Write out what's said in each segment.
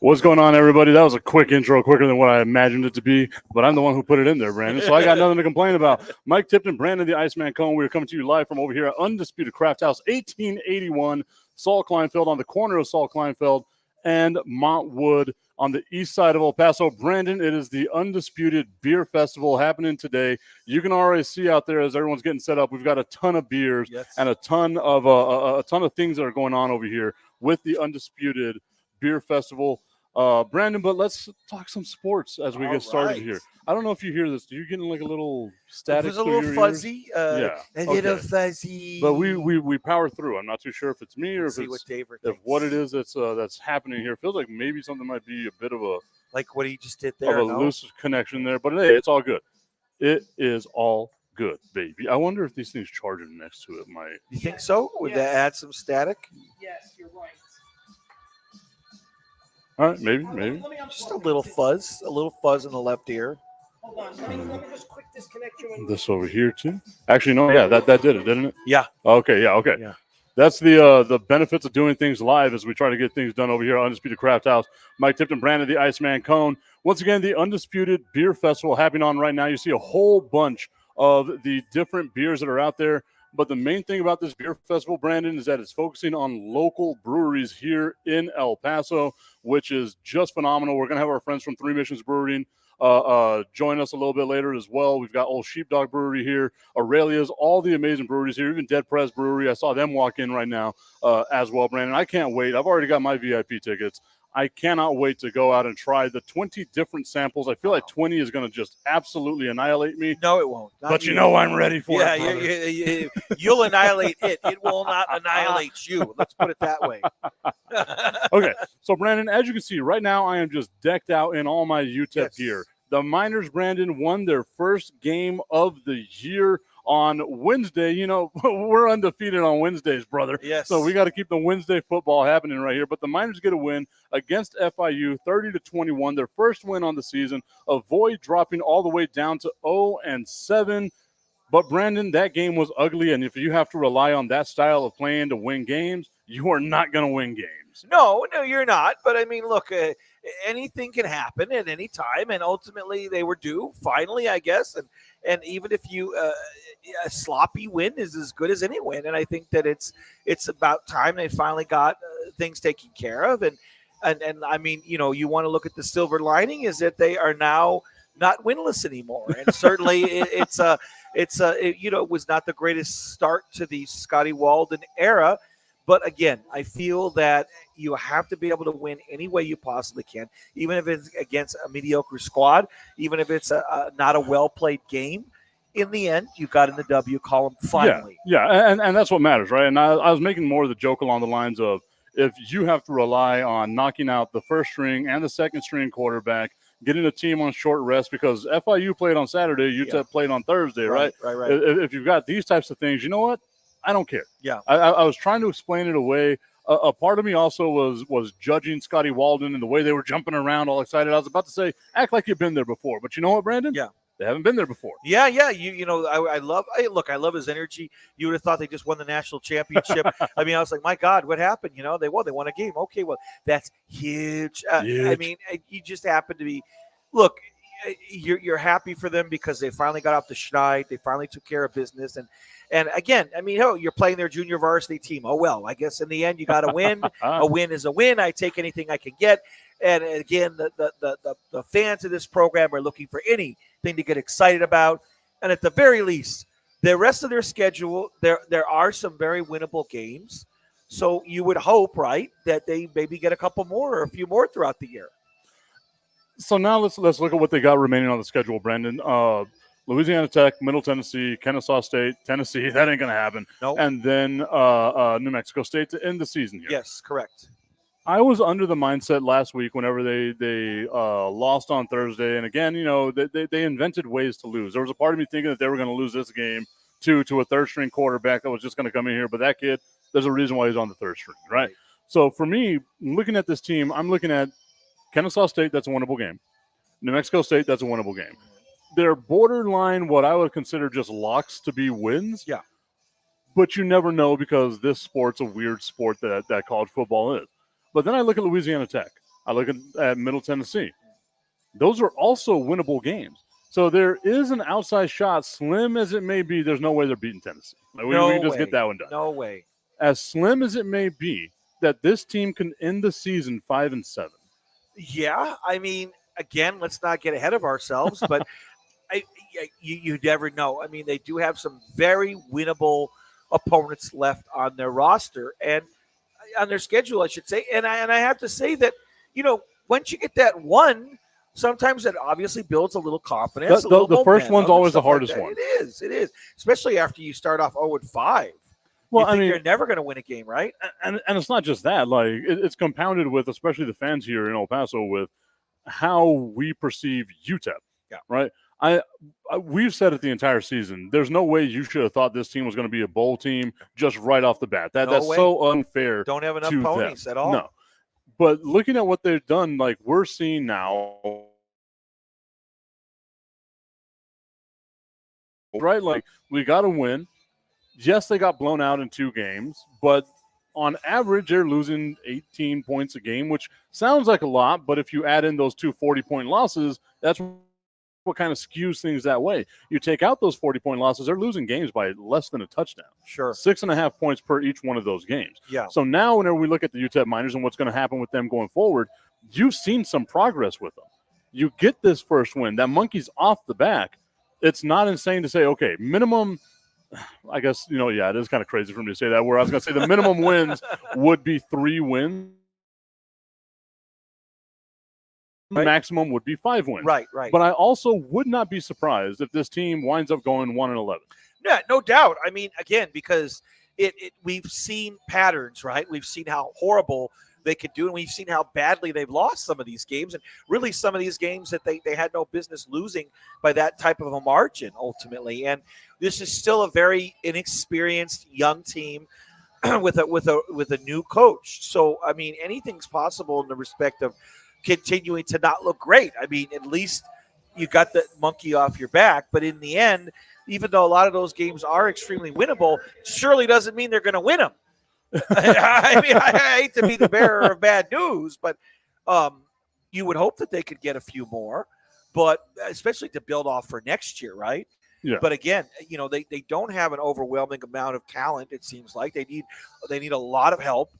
What's going on, everybody? That was a quick intro, quicker than what I imagined it to be, but I'm the one who put it in there, Brandon, so I got nothing to complain about. Mike Tipton, Brandon the Iceman Cohn, we're coming to you live from over here at Undisputed CraftHouse, 1881 Saul Kleinfeld, on the corner of Saul Kleinfeld and Montwood on the east side of El Paso. Brandon, it is the Undisputed Beer Festival happening today. You can already see out there as everyone's getting set up, we've got a ton of beers and a ton of things that are going on over here with the Undisputed Beer Festival. Brandon, but let's talk some sports as we get started here. I don't know if you hear this. You're getting like a little static. It was a little fuzzy. Little fuzzy. But we power through. I'm not too sure if it's me or if what it is that's happening here. It feels like maybe something might be a bit of a like what he just did there. Loose connection there. But hey, it's all good. It is all good, baby. I wonder if these things charging next to it might. You think so? Would that add some static? Yes, you're right. All right, maybe. Just a little fuzz in the left ear. Hold on, let me just quick disconnect you. This over here too. Actually, no, yeah, that did it, didn't it? Yeah. Okay, yeah, okay. Yeah. That's the benefits of doing things live as we try to get things done over here at Undisputed CraftHouse. Mike Tipton, Brandon the Iceman Cohn. Once again, the Undisputed Beer Festival happening on right now. You see a whole bunch of the different beers that are out there. But the main thing about this beer festival, Brandon, is that it's focusing on local breweries here in El Paso, which is just phenomenal. We're going to have our friends from Three Missions Brewing join us a little bit later as well. We've got Old Sheepdog Brewery here, Aurelia's, all the amazing breweries here, even Dead Press Brewery. I saw them walk in right now as well, Brandon. I can't wait. I've already got my VIP tickets. I cannot wait to go out and try the 20 different samples. I feel like 20 is going to just absolutely annihilate me. No, it won't. But you know I'm ready for it. You'll annihilate it. It will not annihilate you. Let's put it that way. Okay, so Brandon, as you can see, right now I am just decked out in all my UTEP gear. The Miners, Brandon, won their first game of the year on Wednesday. You know, we're undefeated on Wednesdays, brother. Yes. So we got to keep the Wednesday football happening right here. But the Miners get a win against FIU, 30-21, their first win on the season. Avoid dropping all the way down to 0-7. But, Brandon, that game was ugly, and if you have to rely on that style of playing to win games, you are not going to win games. No, you're not. But, I mean, look, anything can happen at any time, and ultimately they were due, finally, I guess. And even if you a sloppy win is as good as any win, and I think that it's about time they finally got things taken care of. And I mean, you know, you want to look at the silver lining is that they are now not winless anymore, and certainly it was not the greatest start to the Scotty Walden era. But again, I feel that you have to be able to win any way you possibly can, even if it's against a mediocre squad, even if it's not a well-played game. In the end, you got in the W column finally. Yeah, and that's what matters, right? And I was making more of the joke along the lines of if you have to rely on knocking out the first string and the second string quarterback, getting a team on short rest because FIU played on Saturday, UTEP played on Thursday, right? Right. If you've got these types of things, you know what? I don't care. Yeah. I was trying to explain it away. A part of me also was judging Scotty Walden and the way they were jumping around all excited. I was about to say, act like you've been there before. But you know what, Brandon? Yeah. They haven't been there before. Yeah. You know, I love his energy. You would have thought they just won the national championship. I mean, I was like, my God, what happened? You know, they won a game. Okay, well, that's huge. I mean, you just happen to be, look, you're happy for them because they finally got off the schneid. They finally took care of business. And again, I mean, you're playing their junior varsity team. Oh, well, I guess in the end, you got to win. A win is a win. I take anything I can get. And again, the fans of this program are looking for anything to get excited about. And at the very least, the rest of their schedule, there are some very winnable games. So you would hope, right, that they maybe get a couple more or a few more throughout the year. So now let's look at what they got remaining on the schedule, Brandon. Louisiana Tech, Middle Tennessee, Kennesaw State, Tennessee. That ain't going to happen. Nope. And then New Mexico State to end the season here. Yes, correct. I was under the mindset last week whenever they lost on Thursday. And again, you know, they invented ways to lose. There was a part of me thinking that they were going to lose this game to a third-string quarterback that was just going to come in here. But that kid, there's a reason why he's on the third string, right? So for me, looking at this team, I'm looking at Kennesaw State, that's a winnable game. New Mexico State, that's a winnable game. They're borderline what I would consider just locks to be wins. Yeah. But you never know because this sport's a weird sport that college football is. But then I look at Louisiana Tech. I look at Middle Tennessee. Those are also winnable games. So there is an outside shot, slim as it may be. There's no way they're beating Tennessee. Like, we can just get that one done. No way. As slim as it may be, that this team can end the season 5-7. Yeah, I mean, again, let's not get ahead of ourselves, but you never know. I mean, they do have some very winnable opponents left on their roster and on their schedule, I should say. And I have to say that, once you get that one, sometimes it obviously builds a little confidence. The first one's always the hardest one. It is, especially after you start off 0-5. Well, I mean, you're never going to win a game, right? And it's not just that. Like, it's compounded with, especially the fans here in El Paso, with how we perceive UTEP. Yeah. Right. We've said it the entire season. There's no way you should have thought this team was going to be a bowl team just right off the bat. That's so unfair. Don't have enough to ponies them. at all. No. But looking at what they've done, like we're seeing now, right? Like, we got to win. Yes, they got blown out in 2 games, but on average, they're losing 18 points a game, which sounds like a lot, but if you add in those 2 40-point losses, that's what kind of skews things that way. You take out those 40-point losses, they're losing games by less than a touchdown. Sure. 6.5 points per each one of those games. Yeah. So now whenever we look at the UTEP Miners and what's going to happen with them going forward, you've seen some progress with them. You get this first win. That monkey's off the back. It's not insane to say, okay, minimum – I guess, it is kind of crazy for me to say that, where I was going to say the minimum wins would be 3 wins. Right. Maximum would be 5 wins. Right. But I also would not be surprised if this team winds up going 1-11. Yeah, no doubt. I mean, again, because we've seen patterns, right? We've seen how horrible they could do, and we've seen how badly they've lost some of these games, and really some of these games that they had no business losing by that type of a margin ultimately. And this is still a very inexperienced young team with a new coach. So I mean, anything's possible in the respect of continuing to not look great. I mean, at least you got the monkey off your back, but in the end, even though a lot of those games are extremely winnable, surely doesn't mean they're going to win them. I mean, I hate to be the bearer of bad news, but you would hope that they could get a few more, but especially to build off for next year, right? Yeah. But again, they don't have an overwhelming amount of talent. It seems like they need a lot of help,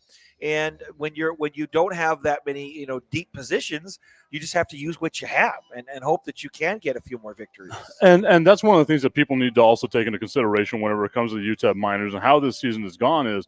and when you don't have that many deep positions, you just have to use what you have and hope that you can get a few more victories. And that's one of the things that people need to also take into consideration whenever it comes to the UTEP Miners and how this season has gone is,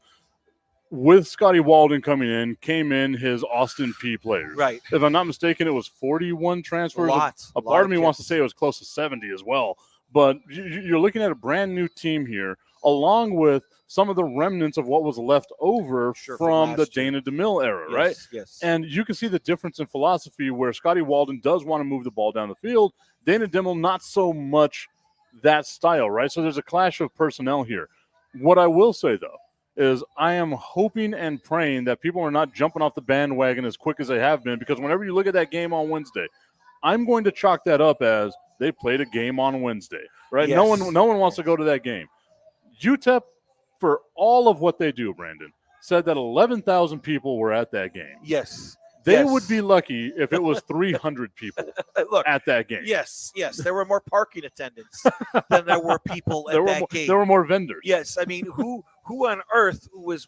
with Scotty Walden came in his Austin P players. Right. If I'm not mistaken, it was 41 transfers. A part of me wants to say it was close to 70 as well. But you're looking at a brand new team here, along with some of the remnants of what was left over from the Dana DeMille era, right? Yes. And you can see the difference in philosophy where Scotty Walden does want to move the ball down the field. Dana DeMille, not so much that style, right? So there's a clash of personnel here. What I will say, though, is I am hoping and praying that people are not jumping off the bandwagon as quick as they have been, because whenever you look at that game on Wednesday, I'm going to chalk that up as they played a game on Wednesday, right? Yes. No one wants to go to that game. UTEP, for all of what they do, Brandon, said that 11,000 people were at that game. Yes. They would be lucky if it was 300 people at that game. Yes. There were more parking attendants than there were people at that game. There were more vendors. Yes. I mean, who on earth was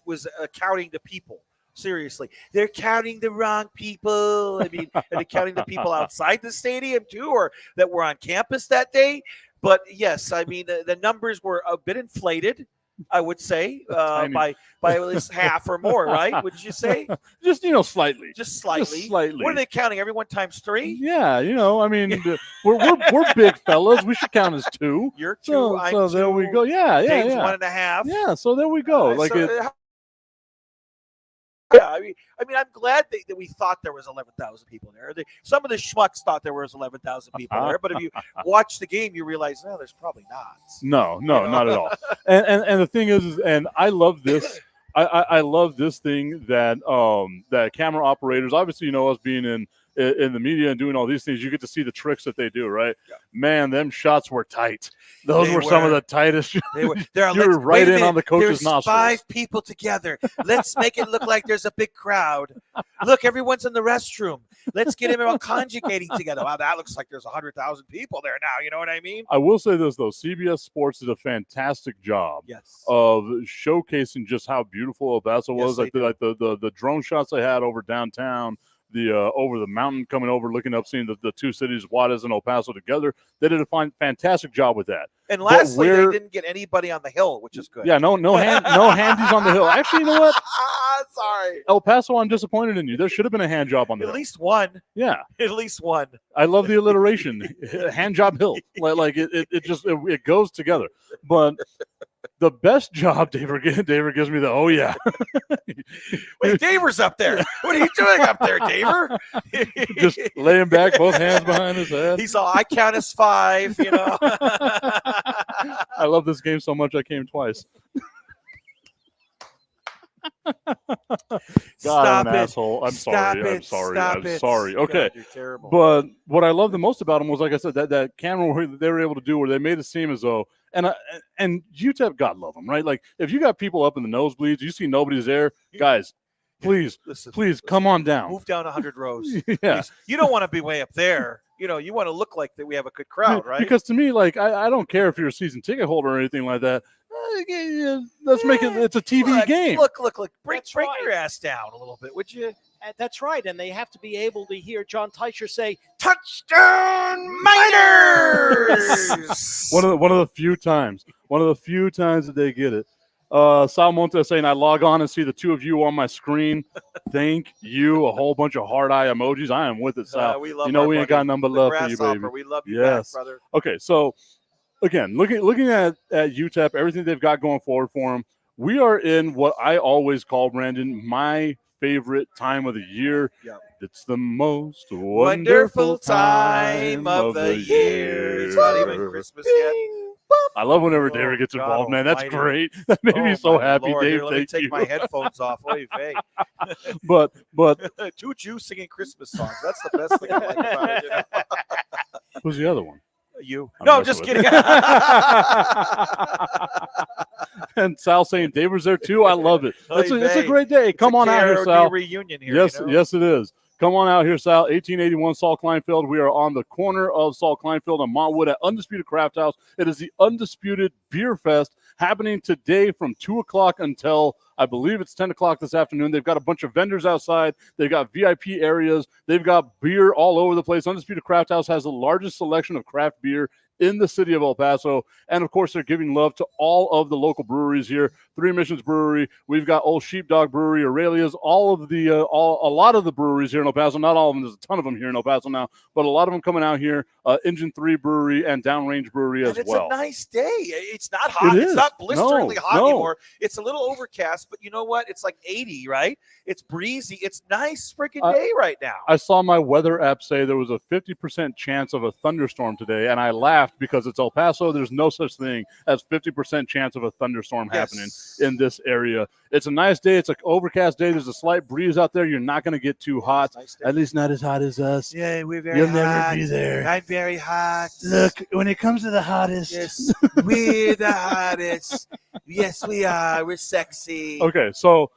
counting the people? Seriously, they're counting the wrong people. I mean, are they counting the people outside the stadium too, or that were on campus that day? But yes, I mean, the numbers were a bit inflated, I would say, by at least half or more, right? Would you say? Just slightly. Just slightly. Just slightly. What are they counting? Everyone times 3? Yeah, I mean, we're big fellas. We should count as 2. You're 2. I'm 2. There we go. Yeah. Dave's 1.5. Yeah, so there we go. Yeah, I mean, I'm glad that we thought there was 11,000 people there. Some of the schmucks thought there was 11,000 people there, but if you watch the game, you realize, no, there's probably not. No, not at all. And the thing is, and I love this. I love this thing that that camera operators, obviously, us being in in the media and doing all these things, you get to see the tricks that they do, right? Yeah. Man, them shots were tight. Those They were some of were. the tightest. They were. They're You're like, right "Wait a in on minute, the coach's there's nostrils. 5 people together. Let's make it look like there's a big crowd. Look, everyone's in the restroom. Let's get them all conjugating together. Wow, that looks like there's 100,000 people there now. You know what I mean? I will say this, though. CBS Sports did a fantastic job Yes. of showcasing just how beautiful El Paso Yes, was. they Like the drone shots they had over downtown, the over the mountain coming over, looking up, seeing the two cities, Juarez and El Paso together. They did a fantastic job with that. And lastly, they didn't get anybody on the hill, which is good. Yeah, no handies on the hill. Actually, you know what? Sorry. El Paso, I'm disappointed in you. There should have been a hand job on the At hill. least one. Yeah. At least one. I love the alliteration. Hand job hill. Like it goes together. But the best job David gives me oh yeah. Wait, Daver's up there. What are you doing up there, Daver? Just laying back, both hands behind his head. He saw I count as 5, you know. I love this game so much I came twice. God, Stop I'm an it. asshole. I'm Stop sorry. it. I'm sorry. Stop I'm it. sorry. Okay. God, you're terrible. But what I love the most about them was, like I said, that camera where they were able to do where they made it seem as though, and UTEP, God love them, right? Like if you got people up in the nosebleeds, you see nobody's there, guys, please, please come on down. Move down 100 rows. Yeah. Please. You don't want to be way up there. You know, you want to look like that we have a good crowd, right? Because to me, like, I don't care if you're a season ticket holder or anything like that. Let's make it's a TV game. Look. Bring right. your ass down a little bit, would you? That's right. And they have to be able to hear John Teicher say, Touchdown Miners! one of the few times that they get it. Sal Montes saying, I log on and see the two of you on my screen. Thank you. A whole bunch of heart eye emojis. I am with it, Sal. We love we ain't got number love for you, baby. We love you, Yes. back, brother. Okay, so again, looking at UTEP, everything they've got going forward for them, we are in what I always call, Brandon, my favorite time of the year. Yep. It's the most Wonderful time of the year. It's not even Christmas yet. I love whenever Derek gets involved, man. That's great. That made me so happy, Lord. Dave. Here, let me take my headphones off. Oy vey. But two Jews singing Christmas songs. That's the best thing I like about it. You know? Who's the other one? You. I'm No, messing just with kidding. And Sal saying Daver's there too. I love it. It's a Oy vey. great day. Come on out here, KROD Sal. reunion here. Yes, you know? yes, it is. Come on out here, Sal. 1881 Saul Kleinfeld. We are on the corner of Saul Kleinfeld and Montwood at Undisputed CraftHouse. It is the Undisputed Beer Fest happening today from 2 o'clock until, I believe it's 10 o'clock this afternoon. They've got a bunch of vendors outside. They've got VIP areas. They've got beer all over the place. Undisputed CraftHouse has the largest selection of craft beer in the city of El Paso. And, of course, they're giving love to all of the local breweries here. Three Missions Brewery. We've got Old Sheepdog Brewery, Aurelia's, all of the, a lot of the breweries here in El Paso. Not all of them. There's a ton of them here in El Paso now, but a lot of them coming out here. Engine 3 Brewery and Downrange Brewery as well. It's a nice day. It's not hot. It's not blisteringly hot anymore. It's a little overcast, but you know what? It's like 80, right? It's breezy. It's nice freaking day right now. I saw my weather app say there was a 50% chance of a thunderstorm today, and I laughed because it's El Paso. There's no such thing as 50% chance of a thunderstorm happening in this area. It's a nice day. It's an overcast day. There's a slight breeze out there. You're not going to get too hot. Nice, at least not as hot as us. Yeah, we're very You'll hot. never be there. I'm very hot. Look, when it comes to the hottest. Yes, we're the hottest. Yes, we are. We're sexy. Okay, so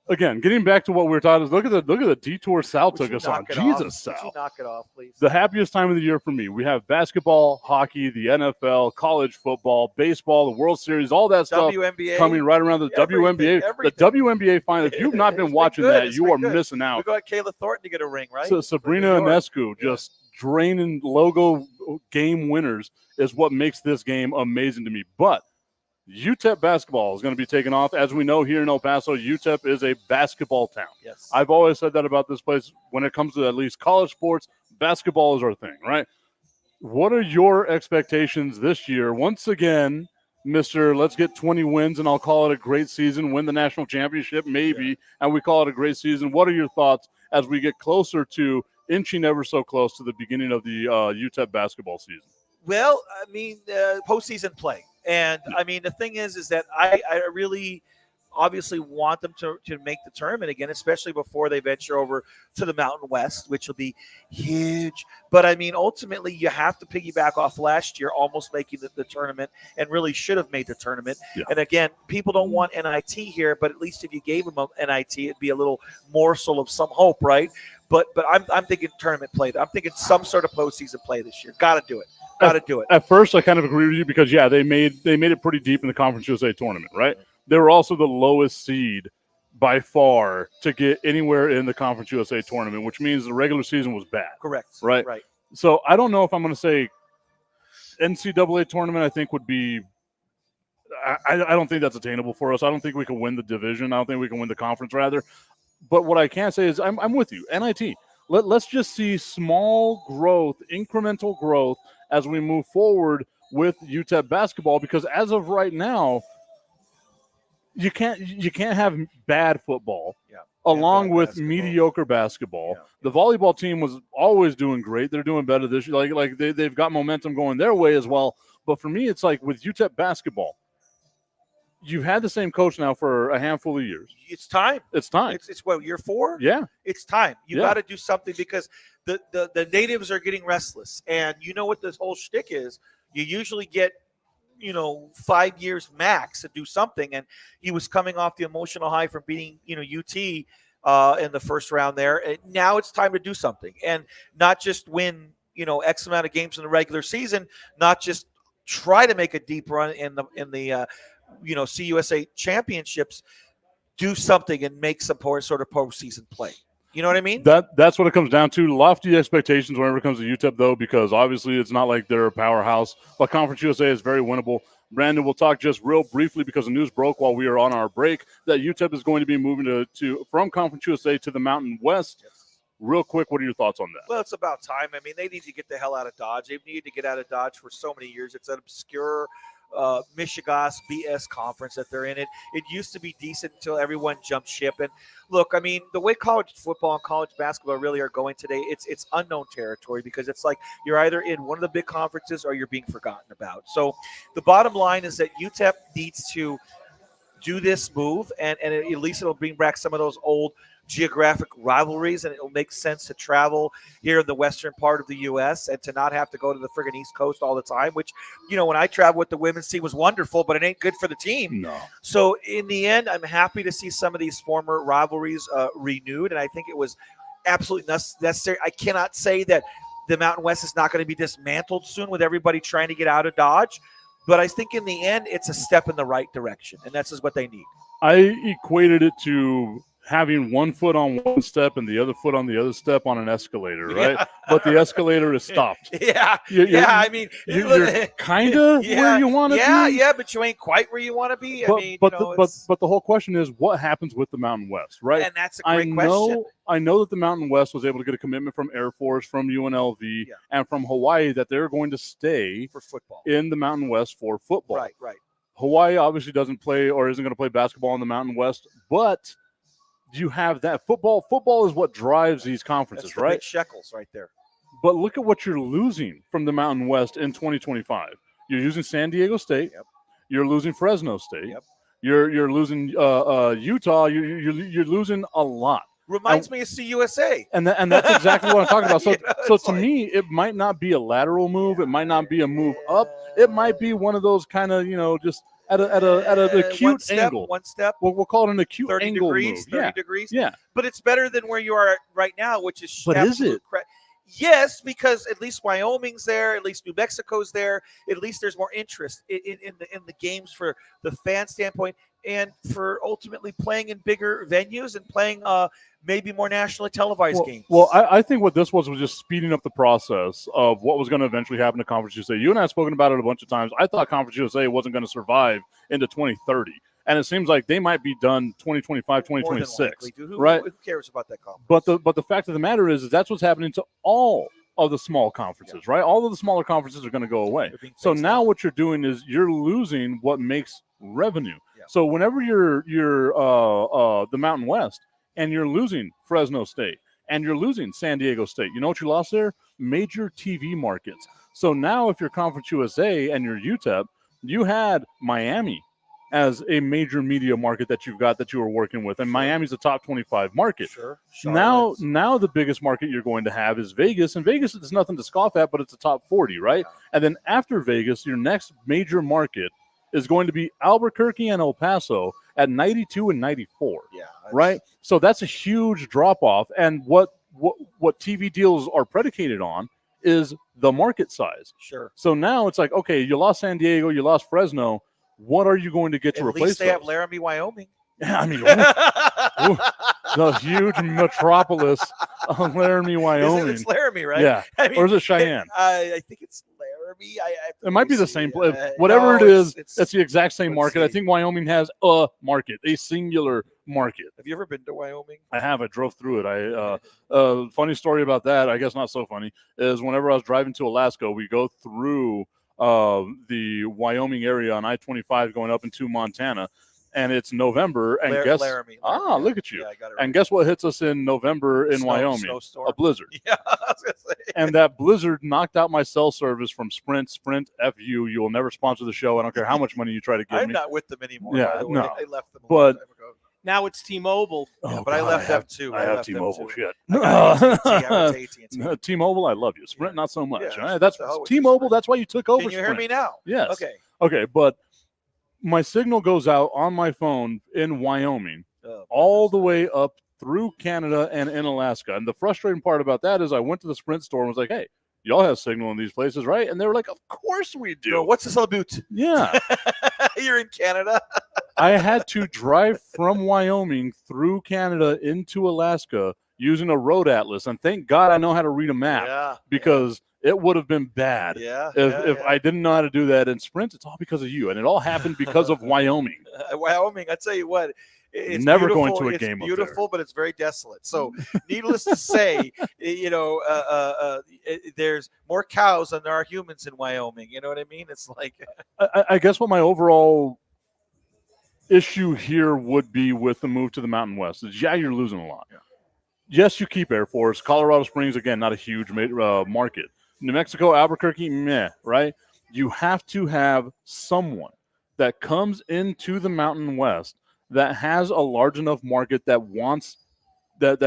again, getting back to what we were talking about, look at the detour Sal took us on. Jesus, Sal. Would you knock it off, please? The happiest time of the year for me. We have basketball, hockey, the NFL, college football, baseball, the World Series, all that stuff WNBA coming right around the WNBA. The WNBA final. If you've not been watching that, you are missing out. We got Kayla Thornton to get a ring, right? So Sabrina Ionescu just draining logo game winners is what makes this game amazing to me. But UTEP basketball is going to be taken off. As we know here in El Paso, UTEP is a basketball town. Yes. I've always said that about this place. When it comes to at least college sports, basketball is our thing, right? What are your expectations this year? Once again, Mr. Let's get 20 wins, and I'll call it a great season, win the national championship, maybe, and we call it a great season. What are your thoughts as we get closer to inching ever so close to the beginning of the UTEP basketball season? Well, I mean, postseason play. And, I mean, the thing is that I really obviously want them to make the tournament again, especially before they venture over to the Mountain West, which will be huge. But I mean, ultimately, you have to piggyback off last year, almost making the tournament, and really should have made the tournament. Yeah. And again, people don't want NIT here, but at least if you gave them a NIT, it'd be a little morsel of some hope, right? But I'm thinking tournament play. I'm thinking some sort of postseason play this year. Got to do it. Got to do it. At first, I kind of agree with you because, yeah, they made it pretty deep in the Conference USA tournament, right? They were also the lowest seed by far to get anywhere in the Conference USA tournament, which means the regular season was bad. Correct. Right? Right. So I don't know if I'm going to say NCAA tournament, I think would be I don't think that's attainable for us. I don't think we can win the division. I don't think we can win the conference, rather. But what I can say is I'm with you. NIT. Let's just see small growth, incremental growth as we move forward with UTEP basketball, because as of right now, you can't have bad football along with mediocre basketball. Yeah. The volleyball team was always doing great. They're doing better this year. Like they've got momentum going their way as well. But for me, it's like with UTEP basketball, you've had the same coach now for a handful of years. It's time. It's time. It's what, year 4? Yeah. It's time. You Yeah. got to do something because the natives are getting restless. And you know what this whole shtick is? You usually get, 5 years max to do something. And he was coming off the emotional high from beating, UT in the first round there. And now it's time to do something and not just win, X amount of games in the regular season, not just try to make a deep run in the CUSA championships. Do something and make some sort of postseason play. You know what I mean? That's what it comes down to. Lofty expectations whenever it comes to UTEP, though, because obviously it's not like they're a powerhouse. But Conference USA is very winnable. Brandon, we'll talk just real briefly because the news broke while we were on our break that UTEP is going to be moving from Conference USA to the Mountain West. Yes. Real quick, what are your thoughts on that? Well, it's about time. I mean, they need to get the hell out of Dodge. They've needed to get out of Dodge for so many years. It's an obscure Michigas BS conference that they're in. It used to be decent until everyone jumped ship. And look, I mean, the way college football and college basketball really are going today, it's unknown territory because it's like you're either in one of the big conferences or you're being forgotten about. So the bottom line is that UTEP needs to do this move, and at least it'll bring back some of those old geographic rivalries, and it'll make sense to travel here in the western part of the U.S. and to not have to go to the friggin' East Coast all the time, which, when I traveled with the women's team was wonderful, but it ain't good for the team. No. So in the end, I'm happy to see some of these former rivalries renewed, and I think it was absolutely necessary. I cannot say that the Mountain West is not going to be dismantled soon with everybody trying to get out of Dodge, but I think in the end, it's a step in the right direction, and that's just what they need. I equated it to having one foot on one step and the other foot on the other step on an escalator, right? Yeah. But the escalator is stopped. Yeah. I mean, you're kind of where you want to be. Yeah, but you ain't quite where you want to be. But the whole question is, what happens with the Mountain West, right? And that's a great question. I know that the Mountain West was able to get a commitment from Air Force, from UNLV, and from Hawaii that they're going to stay for football in the Mountain West for football. Right. Hawaii obviously doesn't play or isn't going to play basketball in the Mountain West, but you have that football. Football is what drives these conferences, that's the right? Big shekels right there. But look at what you're losing from the Mountain West in 2025. You're using San Diego State. Yep. You're losing Fresno State. Yep. You're losing Utah. You're losing a lot. Reminds me of CUSA. And that's exactly what I'm talking about. So so to like, me, it might not be a lateral move. It might not be a move up. It might be one of those kind of, just at an acute angle. One step. We'll call it an acute 30 angle degrees, move. 30 degrees. Yeah. But it's better than where you are right now, which is But is it? Yes, because at least Wyoming's there, at least New Mexico's there, at least there's more interest in the games for the fan standpoint and for ultimately playing in bigger venues and playing maybe more nationally televised games. Well, I think what this was just speeding up the process of what was going to eventually happen to Conference USA. You and I have spoken about it a bunch of times. I thought Conference USA wasn't going to survive into 2030. And it seems like they might be done 2025, 2026, right? Who cares about that conference? But the fact of the matter is that's what's happening to all of the small conferences, right? All of the smaller conferences are going to go away. So now what you're doing is you're losing what makes revenue. Yeah. So whenever you're the Mountain West and you're losing Fresno State and you're losing San Diego State, you know what you lost there? Major TV markets. So now if you're Conference USA and you're UTEP, you had Miami as a major media market that you've got that you are working with, and Miami's a top 25 market. Sure. Now the biggest market you're going to have is Vegas, and Vegas is nothing to scoff at, but it's a top 40, right? Yeah. And then after Vegas, your next major market is going to be Albuquerque and El Paso at 92 and 94. Yeah. Right? So that's a huge drop off. And what TV deals are predicated on is the market size. Sure. So now it's like, okay, you lost San Diego, you lost Fresno. What are you going to get to At replace least they those? have Laramie, Wyoming. Yeah, I mean, the huge metropolis of Laramie, Wyoming. It's Laramie, right? Yeah. I mean, Or is it Cheyenne? I think it's Laramie. It might be the same place. Whatever no, it is, it's it's the exact same let's market. I see. think Wyoming has a market, a singular market. Have you ever been to Wyoming? I have. I drove through it. Funny story about that, I guess not so funny, is whenever I was driving to Alaska, we go through the Wyoming area on I-25 going up into Montana, and it's November. And Laramie. Look at you. Yeah, I got it And guess what hits us in November in Wyoming? Snowstorm. A blizzard. Yeah, I was gonna say. And that blizzard knocked out my cell service from Sprint. Sprint, F you. You will never sponsor the show. I don't care how much money you try to give I'm me. not with them anymore. Yeah, by the way. no. I left them a But- long time ago. Now it's T-Mobile. Yeah, but I left them too. I have left them T-Mobile. too. Shit. I got AT&T. I went to AT&T. T-Mobile, I love you. Sprint, not so much. Yeah, all right? That's the hell with T-Mobile. Sprint. That's why you took over. Can you hear Sprint. me now? Yes. Okay. Okay, but my signal goes out on my phone in Wyoming Oh, all the way up through Canada and in Alaska. And the frustrating part about that is I went to the Sprint store and was like, hey, y'all have signal in these places, right? And they were like, of course we do. Yo, what's this all about? Yeah. You're in Canada. I had to drive from Wyoming through Canada into Alaska using a road atlas. And thank God I know how to read a map Yeah. because it would have been bad Yeah. if I didn't know how to do that. In Sprint, it's all because of you. And it all happened because of Wyoming. Wyoming, I tell you what, it's Never beautiful. going to a it's game up beautiful, but it's very desolate. So, needless to say, there's more cows than there are humans in Wyoming. You know what I mean? It's like, I guess what my overall issue here would be with the move to the Mountain West is, you're losing a lot. Yeah. Yes, you keep Air Force. Colorado Springs, again, not a huge market. New Mexico, Albuquerque, meh, right? You have to have someone that comes into the Mountain West that has a large enough market that wants that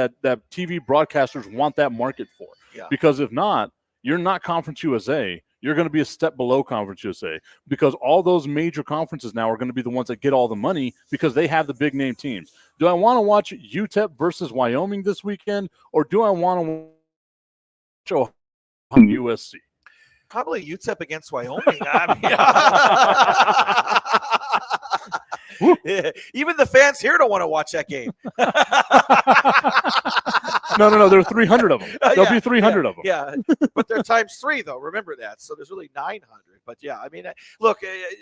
TV broadcasters want that market for. Yeah. Because if not, you're not Conference USA. You're going to be a step below Conference USA because all those major conferences now are going to be the ones that get all the money because they have the big name teams. Do I want to watch UTEP versus Wyoming this weekend, or do I want to watch USC? probably UTEP against Wyoming. I mean, even the fans here don't want to watch that game. No. There are 300 of them. There'll be 300 of them. Yeah, but they're times 3, though. Remember that. So there's really 900. But, yeah, I mean, look,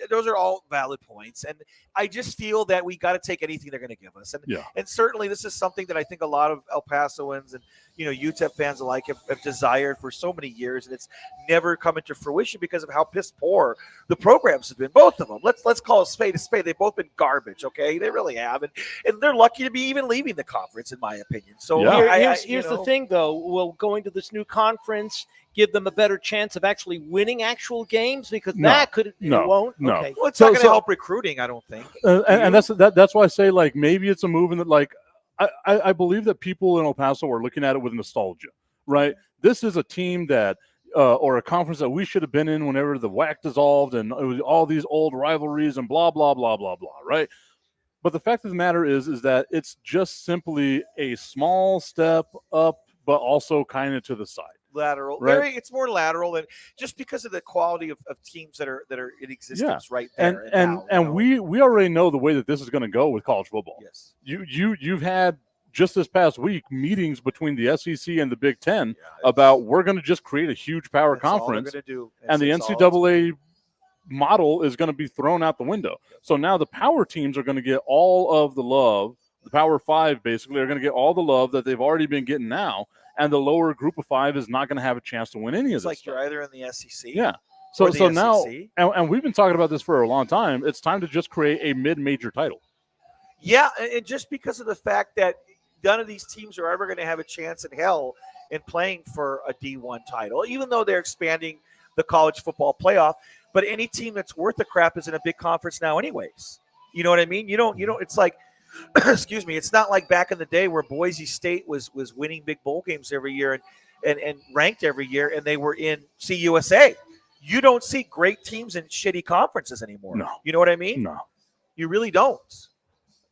those are all valid points. And I just feel that we got to take anything they're going to give us. And certainly this is something that I think a lot of El Pasoans and, UTEP fans alike have desired for so many years. And it's never come into fruition because of how piss poor the programs have been. Both of them. Let's call a spade a spade. They've both been garbage, okay? They really have. And they're lucky to be even leaving the conference, in my opinion. So here's the thing, though. Will going to this new conference give them a better chance of actually winning actual games? Because it won't. No. Okay. Well, it's not going to help recruiting, I don't think. And that's why I say, like, maybe it's a move in that, like, I believe that people in El Paso are looking at it with nostalgia, right? This is a team that or a conference that we should have been in whenever the WAC dissolved and it was all these old rivalries and blah, blah, blah, blah, blah, right? But the fact of the matter is that it's just simply a small step up, but also kind of to the side. Lateral, right? It's more lateral, and just because of the quality of teams that are in existence right there. And we already know the way that this is going to go with college football. Yes, you've had just this past week meetings between the SEC and the Big Ten about we're going to just create a huge power conference, and the NCAA model is going to be thrown out the window. So now the power teams are going to get all of the love. The Power 5 basically are going to get all the love that they've already been getting now, and the lower group of 5 is not going to have a chance to win any of this. It's like stuff. you're either in the SEC, yeah. So now, SEC. and we've been talking about this for a long time. It's time to just create a mid-major title. Yeah, and just because of the fact that none of these teams are ever going to have a chance in hell in playing for a D1 title, even though they're expanding the college football playoff. But any team that's worth a crap is in a big conference now anyways. You know what I mean? You don't. It's like, excuse me. It's not like back in the day where Boise State was winning big bowl games every year and ranked every year, and they were in CUSA. You don't see great teams in shitty conferences anymore. No. You know what I mean? No. You really don't.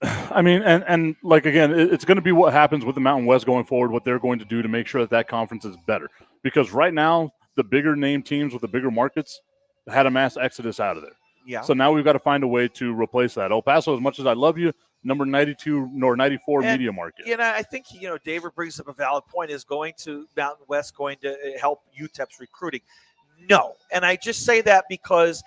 I mean, and like, again, it's going to be what happens with the Mountain West going forward, what they're going to do to make sure that conference is better. Because right now, the bigger name teams with the bigger markets had a mass exodus out of there. Yeah. So now we've got to find a way to replace that. El Paso, as much as I love you, number 92 or 94 media market. I think, David brings up a valid point. Is going to Mountain West going to help UTEP's recruiting? No. And I just say that because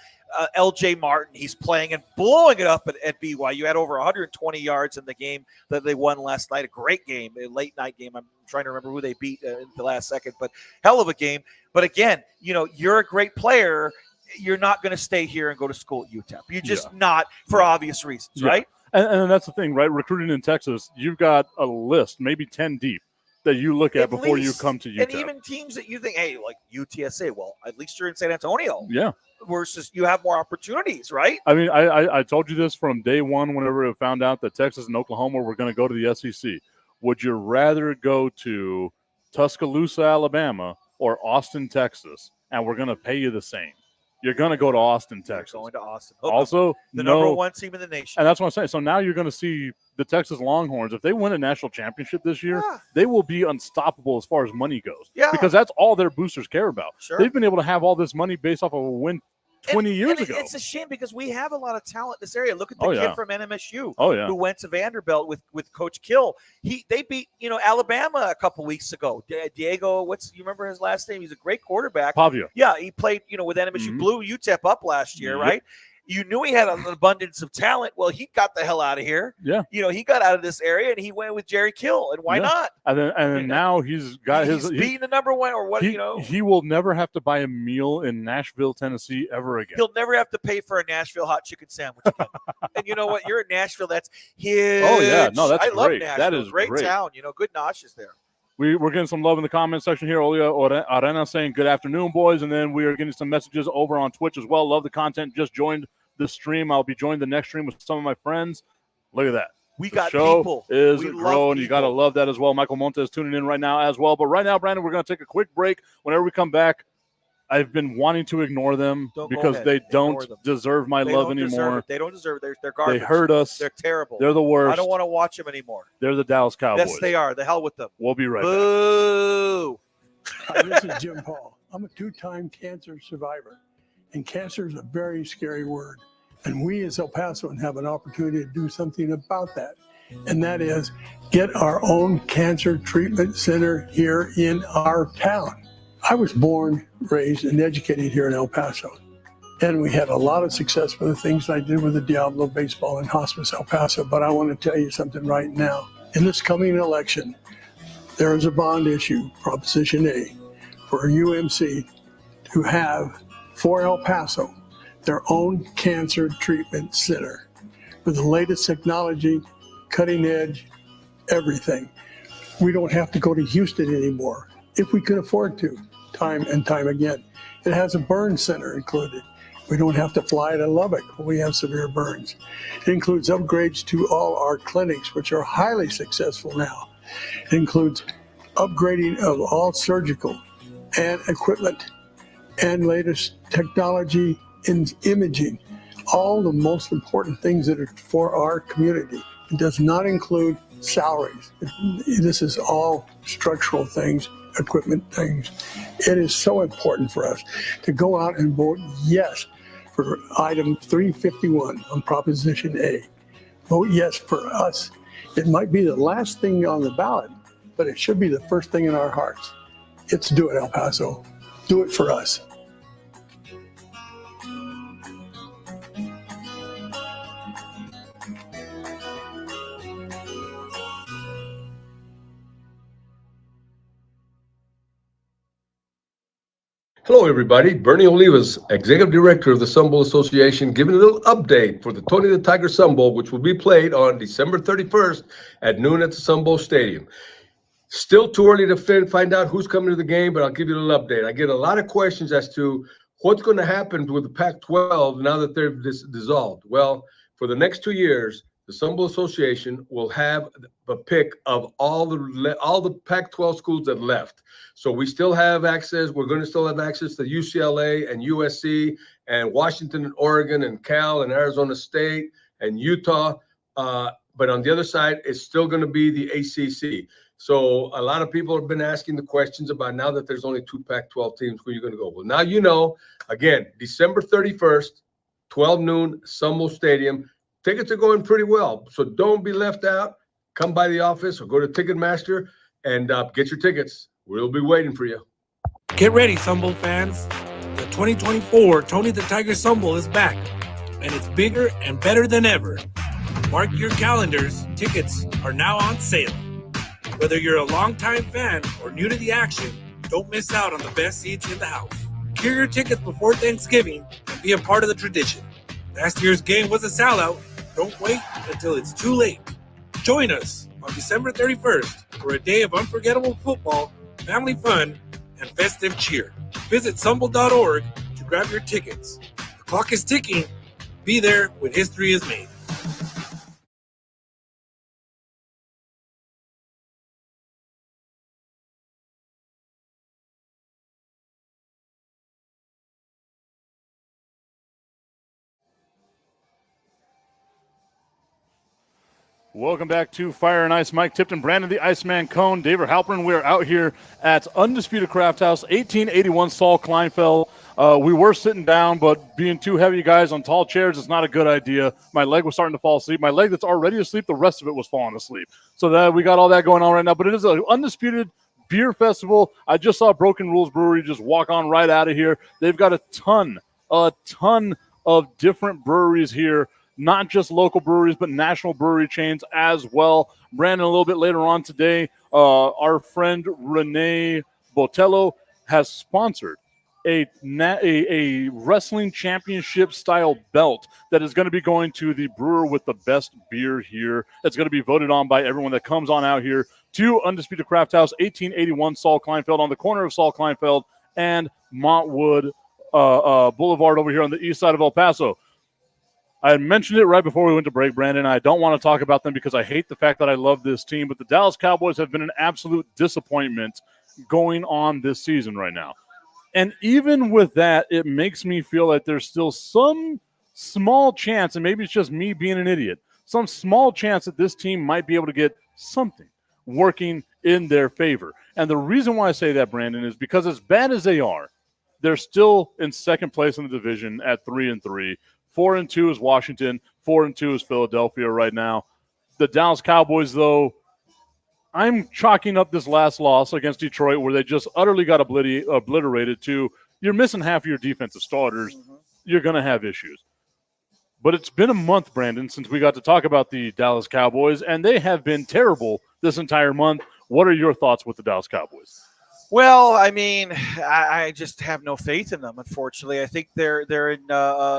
L.J. Martin, he's playing and blowing it up at BYU. Had over 120 yards in the game that they won last night. A great game, a late-night game. I'm trying to remember who they beat in the last second, but hell of a game. But again, you're a great player. You're not going to stay here and go to school at UTEP. You're just not, for obvious reasons, right? And that's the thing, right? Recruiting in Texas, you've got a list, maybe 10 deep, that you look at before you come to UTEP. And even teams that you think, hey, like UTSA, well, at least you're in San Antonio. Yeah. Versus you have more opportunities, right? I mean, I told you this from day one whenever I found out that Texas and Oklahoma were going to go to the SEC. Would you rather go to Tuscaloosa, Alabama, or Austin, Texas, and we're going to pay you the same? You're going to go to Austin, Texas. Going to Austin. Also, the number one team in the nation. And that's what I'm saying. So now you're going to see the Texas Longhorns. If they win a national championship this year, they will be unstoppable as far as money goes. Yeah. Because that's all their boosters care about. Sure. They've been able to have all this money based off of a win 20 years ago. It's a shame because we have a lot of talent in this area. Look at the kid from NMSU who went to Vanderbilt with Coach Kill. They beat Alabama a couple weeks ago. Diego, you remember his last name? He's a great quarterback. Pavia. Yeah, he played with NMSU. Blew UTEP up last year, right? You knew he had an abundance of talent. Well, he got the hell out of here. Yeah. He got out of this area and he went with Jerry Kill. And why not? And then now he's got he's being the number one or what, He will never have to buy a meal in Nashville, Tennessee ever again. He'll never have to pay for a Nashville hot chicken sandwich again. And you know what? You're in Nashville. That's huge. Oh, yeah. No, that's I love great. Nashville. That is great town. Good nosh is there. We're getting some love in the comment section here. Olia Arena saying, good afternoon, boys. And then we are getting some messages over on Twitch as well. Love the content. Just joined the stream. I'll be joining the next stream with some of my friends. Look at that. The show people. Is growing. You got to love that as well. Michael Montes tuning in right now as well. But right now, Brandon, we're going to take a quick break. Whenever we come back, I've been wanting to ignore them because they don't deserve my love anymore. They don't deserve it. They're garbage. They hurt us. They're terrible. They're the worst. I don't want to watch them anymore. They're the Dallas Cowboys. Yes, they are. The hell with them. We'll be right back. Hi, this is Jim Paul. I'm a two-time cancer survivor, and cancer is a very scary word. And we as El Pasoans have an opportunity to do something about that. And that is get our own cancer treatment center here in our town. I was born, raised, and educated here in El Paso. And we had a lot of success with the things I did with the Diablo Baseball and Hospice El Paso. But I want to tell you something right now. In this coming election, there is a bond issue, Proposition A, for UMC to have, for El Paso, their own cancer treatment center with the latest technology, cutting edge, everything. We don't have to go to Houston anymore if we can afford to, time and time again. It has a burn center included. We don't have to fly to Lubbock when we have severe burns. It includes upgrades to all our clinics, which are highly successful now. It includes upgrading of all surgical and equipment and latest technology in imaging, all the most important things that are for our community. It does not include salaries. This is all structural things, equipment things. It is so important for us to go out and vote yes for item 351 on Proposition A. Vote yes for us. It might be the last thing on the ballot, but it should be the first thing in our hearts. It's do it, El Paso. Do it for us. Hello, everybody. Bernie Olivas, Executive Director of the Sun Bowl Association, giving a little update for the Tony the Tiger Sun Bowl, which will be played on December 31st at noon at the Sun Bowl Stadium. Still too early to find out who's coming to the game, but I'll give you a little update. I get a lot of questions as to what's going to happen with the Pac-12 now that they're dissolved. Well, for the next 2 years, the Sun Bowl Association will have a pick of all the Pac-12 schools that left. So we still have access. We're going to still have access to UCLA and USC and Washington and Oregon and Cal and Arizona State and Utah. But on the other side, it's still going to be the ACC. So a lot of people have been asking the questions about, now that there's only 2 Pac-12 teams, who are you going to go? Well, now you know. Again, December 31st, 12 noon, Sun Bowl Stadium. Tickets are going pretty well, so don't be left out. Come by the office or go to Ticketmaster and get your tickets. We'll be waiting for you. Get ready, Sun Bowl fans. The 2024 Tony the Tiger Sun Bowl is back, and it's bigger and better than ever. Mark your calendars. Tickets are now on sale. Whether you're a longtime fan or new to the action, don't miss out on the best seats in the house. Secure your tickets before Thanksgiving and be a part of the tradition. Last year's game was a sellout. Don't wait until it's too late. Join us on December 31st for a day of unforgettable football, family fun, and festive cheer. Visit sunbowl.org to grab your tickets. The clock is ticking. Be there when history is made. Welcome back to Fire and Ice. Mike Tipton, Brandon the Iceman Cone, David Halpern. We are out here at Undisputed CraftHouse, 1881 Saul Kleinfeld. We were sitting down, but being two heavy guys on tall chairs is not a good idea. My leg was starting to fall asleep. My leg that's already asleep, the rest of it was falling asleep. So that we got all that going on right now. But it is an Undisputed Beer Festival. I just saw Broken Rules Brewery just walk on right out of here. They've got a ton of different breweries here. Not just local breweries, but national brewery chains as well. Brandon, a little bit later on today, our friend Renee Botello has sponsored a wrestling championship style belt that is going to be going to the brewer with the best beer here. That's going to be voted on by everyone that comes on out here to Undisputed CraftHouse, 1881 Saul Kleinfeld, on the corner of Saul Kleinfeld and Montwood Boulevard over here on the east side of El Paso. I had mentioned it right before we went to break, Brandon. I don't want to talk about them because I hate the fact that I love this team, but the Dallas Cowboys have been an absolute disappointment going on this season right now. And even with that, it makes me feel like there's still some small chance, and maybe it's just me being an idiot, some small chance that this team might be able to get something working in their favor. And the reason why I say that, Brandon, is because as bad as they are, they're still in second place in the division at 3-3. 4-2 is Washington. 4-2 is Philadelphia right now. The Dallas Cowboys, though, I'm chalking up this last loss against Detroit where they just utterly got obliterated to you're missing half of your defensive starters. Mm-hmm. You're going to have issues. But it's been a month, Brandon, since we got to talk about the Dallas Cowboys, and they have been terrible this entire month. What are your thoughts with the Dallas Cowboys? Well, I mean, I just have no faith in them, unfortunately. I think they're in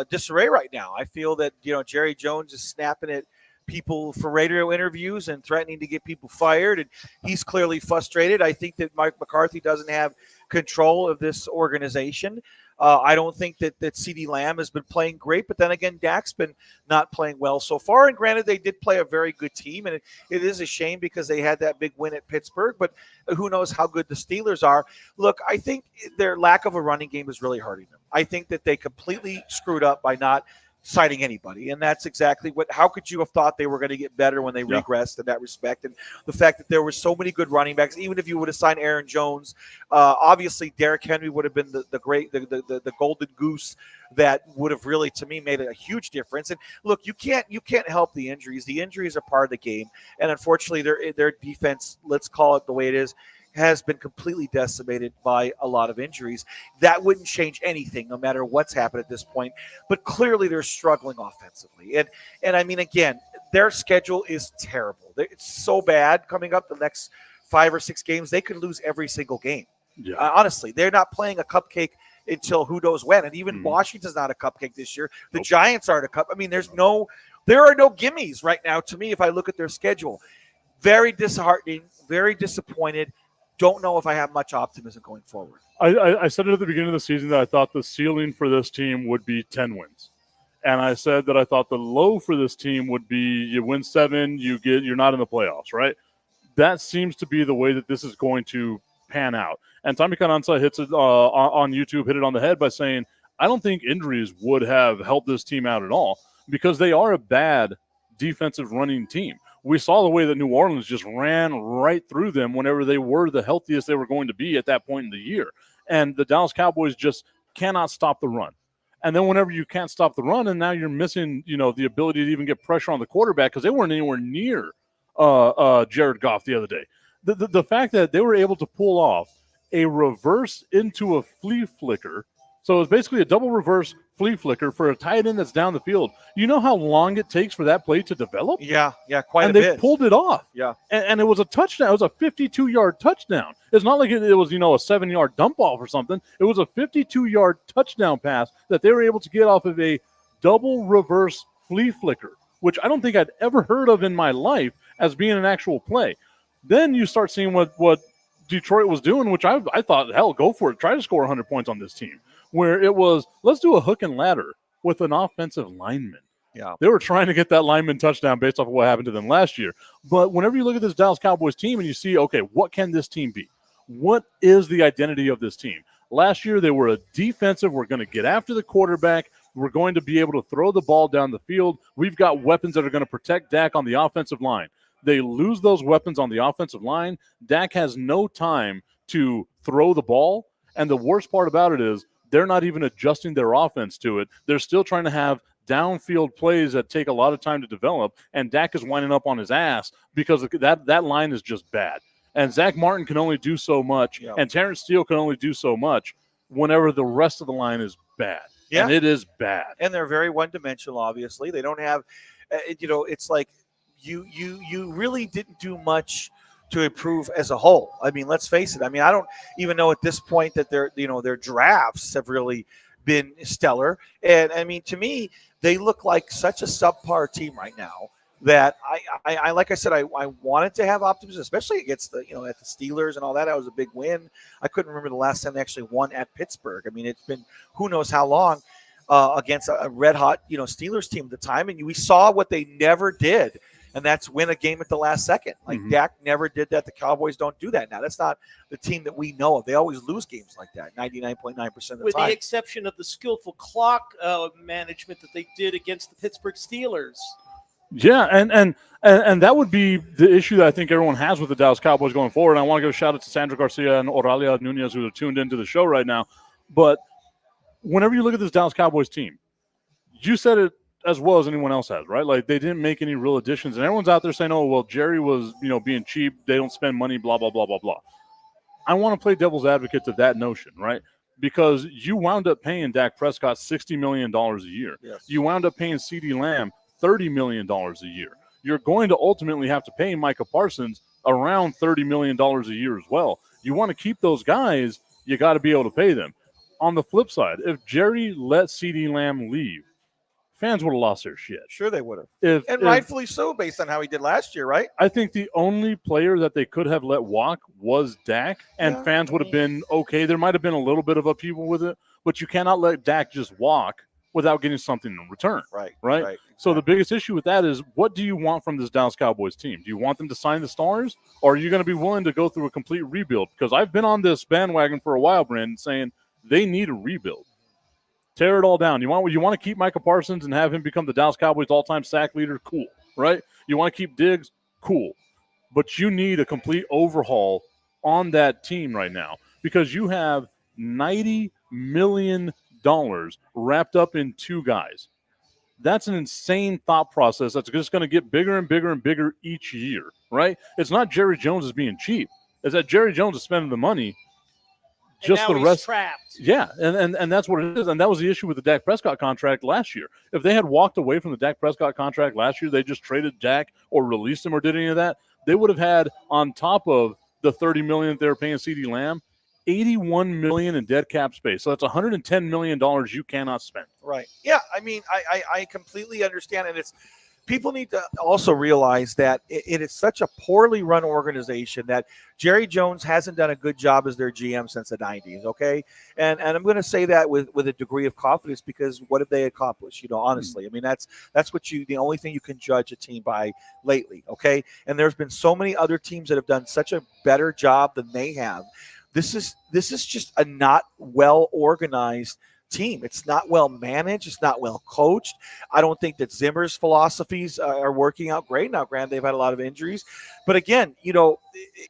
disarray right now. I feel that, Jerry Jones is snapping at people for radio interviews and threatening to get people fired, and he's clearly frustrated. I think that Mike McCarthy doesn't have control of this organization. I don't think that CeeDee Lamb has been playing great, but then again, Dak's been not playing well so far. And granted, they did play a very good team, and it is a shame because they had that big win at Pittsburgh, but who knows how good the Steelers are. Look, I think their lack of a running game is really hurting them. I think that they completely screwed up by not citing anybody, and that's exactly how could you have thought they were going to get better when they regressed in that respect? And the fact that there were so many good running backs, even if you would have signed Aaron Jones, obviously Derrick Henry would have been the golden goose that would have really, to me, made a huge difference. And look, you can't help the injuries. The injuries are part of the game, and unfortunately their defense, let's call it the way it is, has been completely decimated by a lot of injuries. That wouldn't change anything, no matter what's happened at this point. But clearly they're struggling offensively. And I mean, again, their schedule is terrible. It's so bad coming up the next 5 or 6 games. They could lose every single game. Yeah. Honestly, they're not playing a cupcake until who knows when. And even Washington's not a cupcake this year. The Giants aren't a cup. I mean, there are no gimmies right now to me if I look at their schedule. Very disheartening, very disappointed. Don't know if I have much optimism going forward. I said it at the beginning of the season that I thought the ceiling for this team would be 10 wins. and I said that I thought the low for this team would be you win 7, you're not in the playoffs, right? That seems to be the way that this is going to pan out. And Tommy Cananza hits it on YouTube, hit it on the head by saying, I don't think injuries would have helped this team out at all because they are a bad defensive running team. We saw the way that New Orleans just ran right through them whenever they were the healthiest they were going to be at that point in the year. And the Dallas Cowboys just cannot stop the run. And then whenever you can't stop the run, and now you're missing, the ability to even get pressure on the quarterback because they weren't anywhere near Jared Goff the other day. The fact that they were able to pull off a reverse into a flea flicker, so it's basically a double reverse flea flicker for a tight end that's down the field. You know how long it takes for that play to develop? Yeah, quite and a they bit. pulled it off. Yeah. And it was a touchdown. It was a 52-yard touchdown. It's not like it was, a 7-yard dump off or something. It was a 52-yard touchdown pass that they were able to get off of a double reverse flea flicker, which I don't think I'd ever heard of in my life as being an actual play. Then you start seeing what Detroit was doing, which I thought, hell, go for it. Try to score 100 points on this team. Where it was, let's do a hook and ladder with an offensive lineman. Yeah. They were trying to get that lineman touchdown based off of what happened to them last year. But whenever you look at this Dallas Cowboys team and you see, okay, what can this team be? What is the identity of this team? Last year, they were a defensive. We're going to get after the quarterback. We're going to be able to throw the ball down the field. We've got weapons that are going to protect Dak on the offensive line. They lose those weapons on the offensive line. Dak has no time to throw the ball. And the worst part about it is they're not even adjusting their offense to it. They're still trying to have downfield plays that take a lot of time to develop, and Dak is winding up on his ass because that line is just bad. And Zach Martin can only do so much, and Terrence Steele can only do so much whenever the rest of the line is bad. Yeah. And it is bad. And they're very one-dimensional, obviously. They don't have, it's like you really didn't do much to improve as a whole. I mean, let's face it. I mean, I don't even know at this point that their drafts have really been stellar. And I mean, to me, they look like such a subpar team right now that I like I said, I wanted to have optimism, especially against the, at the Steelers and all that. That was a big win. I couldn't remember the last time they actually won at Pittsburgh. I mean, it's been who knows how long against a red hot, Steelers team at the time. And we saw what they never did. And that's win a game at the last second. Like Dak never did that. The Cowboys don't do that now. That's not the team that we know of. They always lose games like that, 99.9% of the time. With the exception of the skillful clock management that they did against the Pittsburgh Steelers. Yeah, and that would be the issue that I think everyone has with the Dallas Cowboys going forward. And I want to give a shout out to Sandra Garcia and Oralia Nunez who are tuned into the show right now. But whenever you look at this Dallas Cowboys team, you said it as well as anyone else has, right? Like, they didn't make any real additions. And everyone's out there saying, oh, well, Jerry was, being cheap. They don't spend money, blah, blah, blah, blah, blah. I want to play devil's advocate to that notion, right? Because you wound up paying Dak Prescott $60 million a year. Yes. You wound up paying CeeDee Lamb $30 million a year. You're going to ultimately have to pay Micah Parsons around $30 million a year as well. You want to keep those guys, you got to be able to pay them. On the flip side, if Jerry let CeeDee Lamb leave, fans would have lost their shit. Sure they would have. And rightfully so based on how he did last year, right? I think the only player that they could have let walk was Dak, and fans would have been okay. There might have been a little bit of upheaval with it, but you cannot let Dak just walk without getting something in return. Right. So the biggest issue with that is, what do you want from this Dallas Cowboys team? Do you want them to sign the stars, or are you going to be willing to go through a complete rebuild? Because I've been on this bandwagon for a while, Brandon, saying they need a rebuild. Tear it all down. You want to keep Micah Parsons and have him become the Dallas Cowboys all-time sack leader? Cool, right? You want to keep Diggs? Cool. But you need a complete overhaul on that team right now because you have $90 million wrapped up in two guys. That's an insane thought process that's just going to get bigger and bigger and bigger each year, right? It's not Jerry Jones is being cheap. It's that Jerry Jones is spending the money. Just the rest, trapped. Yeah, and that's what it is. And that was the issue with the Dak Prescott contract last year. If they had walked away from the Dak Prescott contract last year, they just traded Dak or released him or did any of that, they would have had, on top of the $30 million they were paying CeeDee Lamb, $81 million in dead cap space. So that's $110 million you cannot spend. Right. Yeah. I mean, I completely understand, and it's people need to also realize that it is such a poorly run organization that Jerry Jones hasn't done a good job as their GM since the 90s, okay? And I'm going to say that with a degree of confidence, because what have they accomplished? Honestly, I mean, that's the only thing you can judge a team by lately, okay? And there's been so many other teams that have done such a better job than they have. This is just a not well organized team. It's not well managed. It's not well coached. I don't think that Zimmer's philosophies are working out great. Now, granted, they've had a lot of injuries, but again,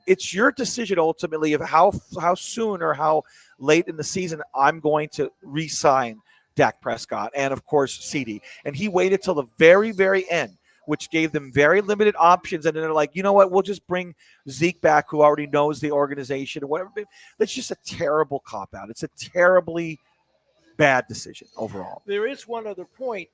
it's your decision ultimately of how soon or how late in the season I'm going to re-sign Dak Prescott and, of course, CD. And he waited till the very, very end, which gave them very limited options. And then they're like, you know what? We'll just bring Zeke back, who already knows the organization or whatever. That's just a terrible cop-out. It's a terribly bad decision overall. There is one other point.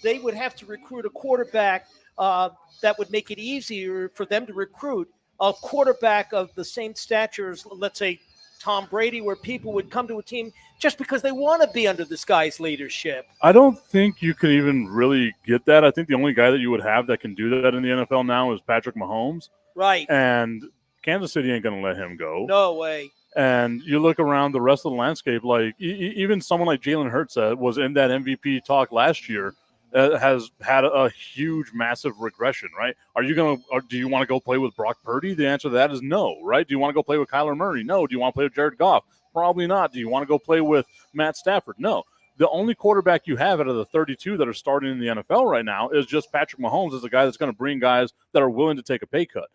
They would have to recruit a quarterback that would make it easier for them to recruit a quarterback of the same stature as, let's say, Tom Brady, where people would come to a team just because they want to be under this guy's leadership. I don't think you can even really get that. I think the only guy that you would have that can do that in the NFL now is Patrick Mahomes. Right. And Kansas City ain't going to let him go. No way. And you look around the rest of the landscape, like even someone like Jalen Hurts was in that MVP talk last year, has had a huge, massive regression, right? Do you want to go play with Brock Purdy? The answer to that is no, right? Do you want to go play with Kyler Murray? No. Do you want to play with Jared Goff? Probably not. Do you want to go play with Matt Stafford? No. The only quarterback you have out of the 32 that are starting in the NFL right now is just Patrick Mahomes, as a guy that's going to bring guys that are willing to take a pay cut.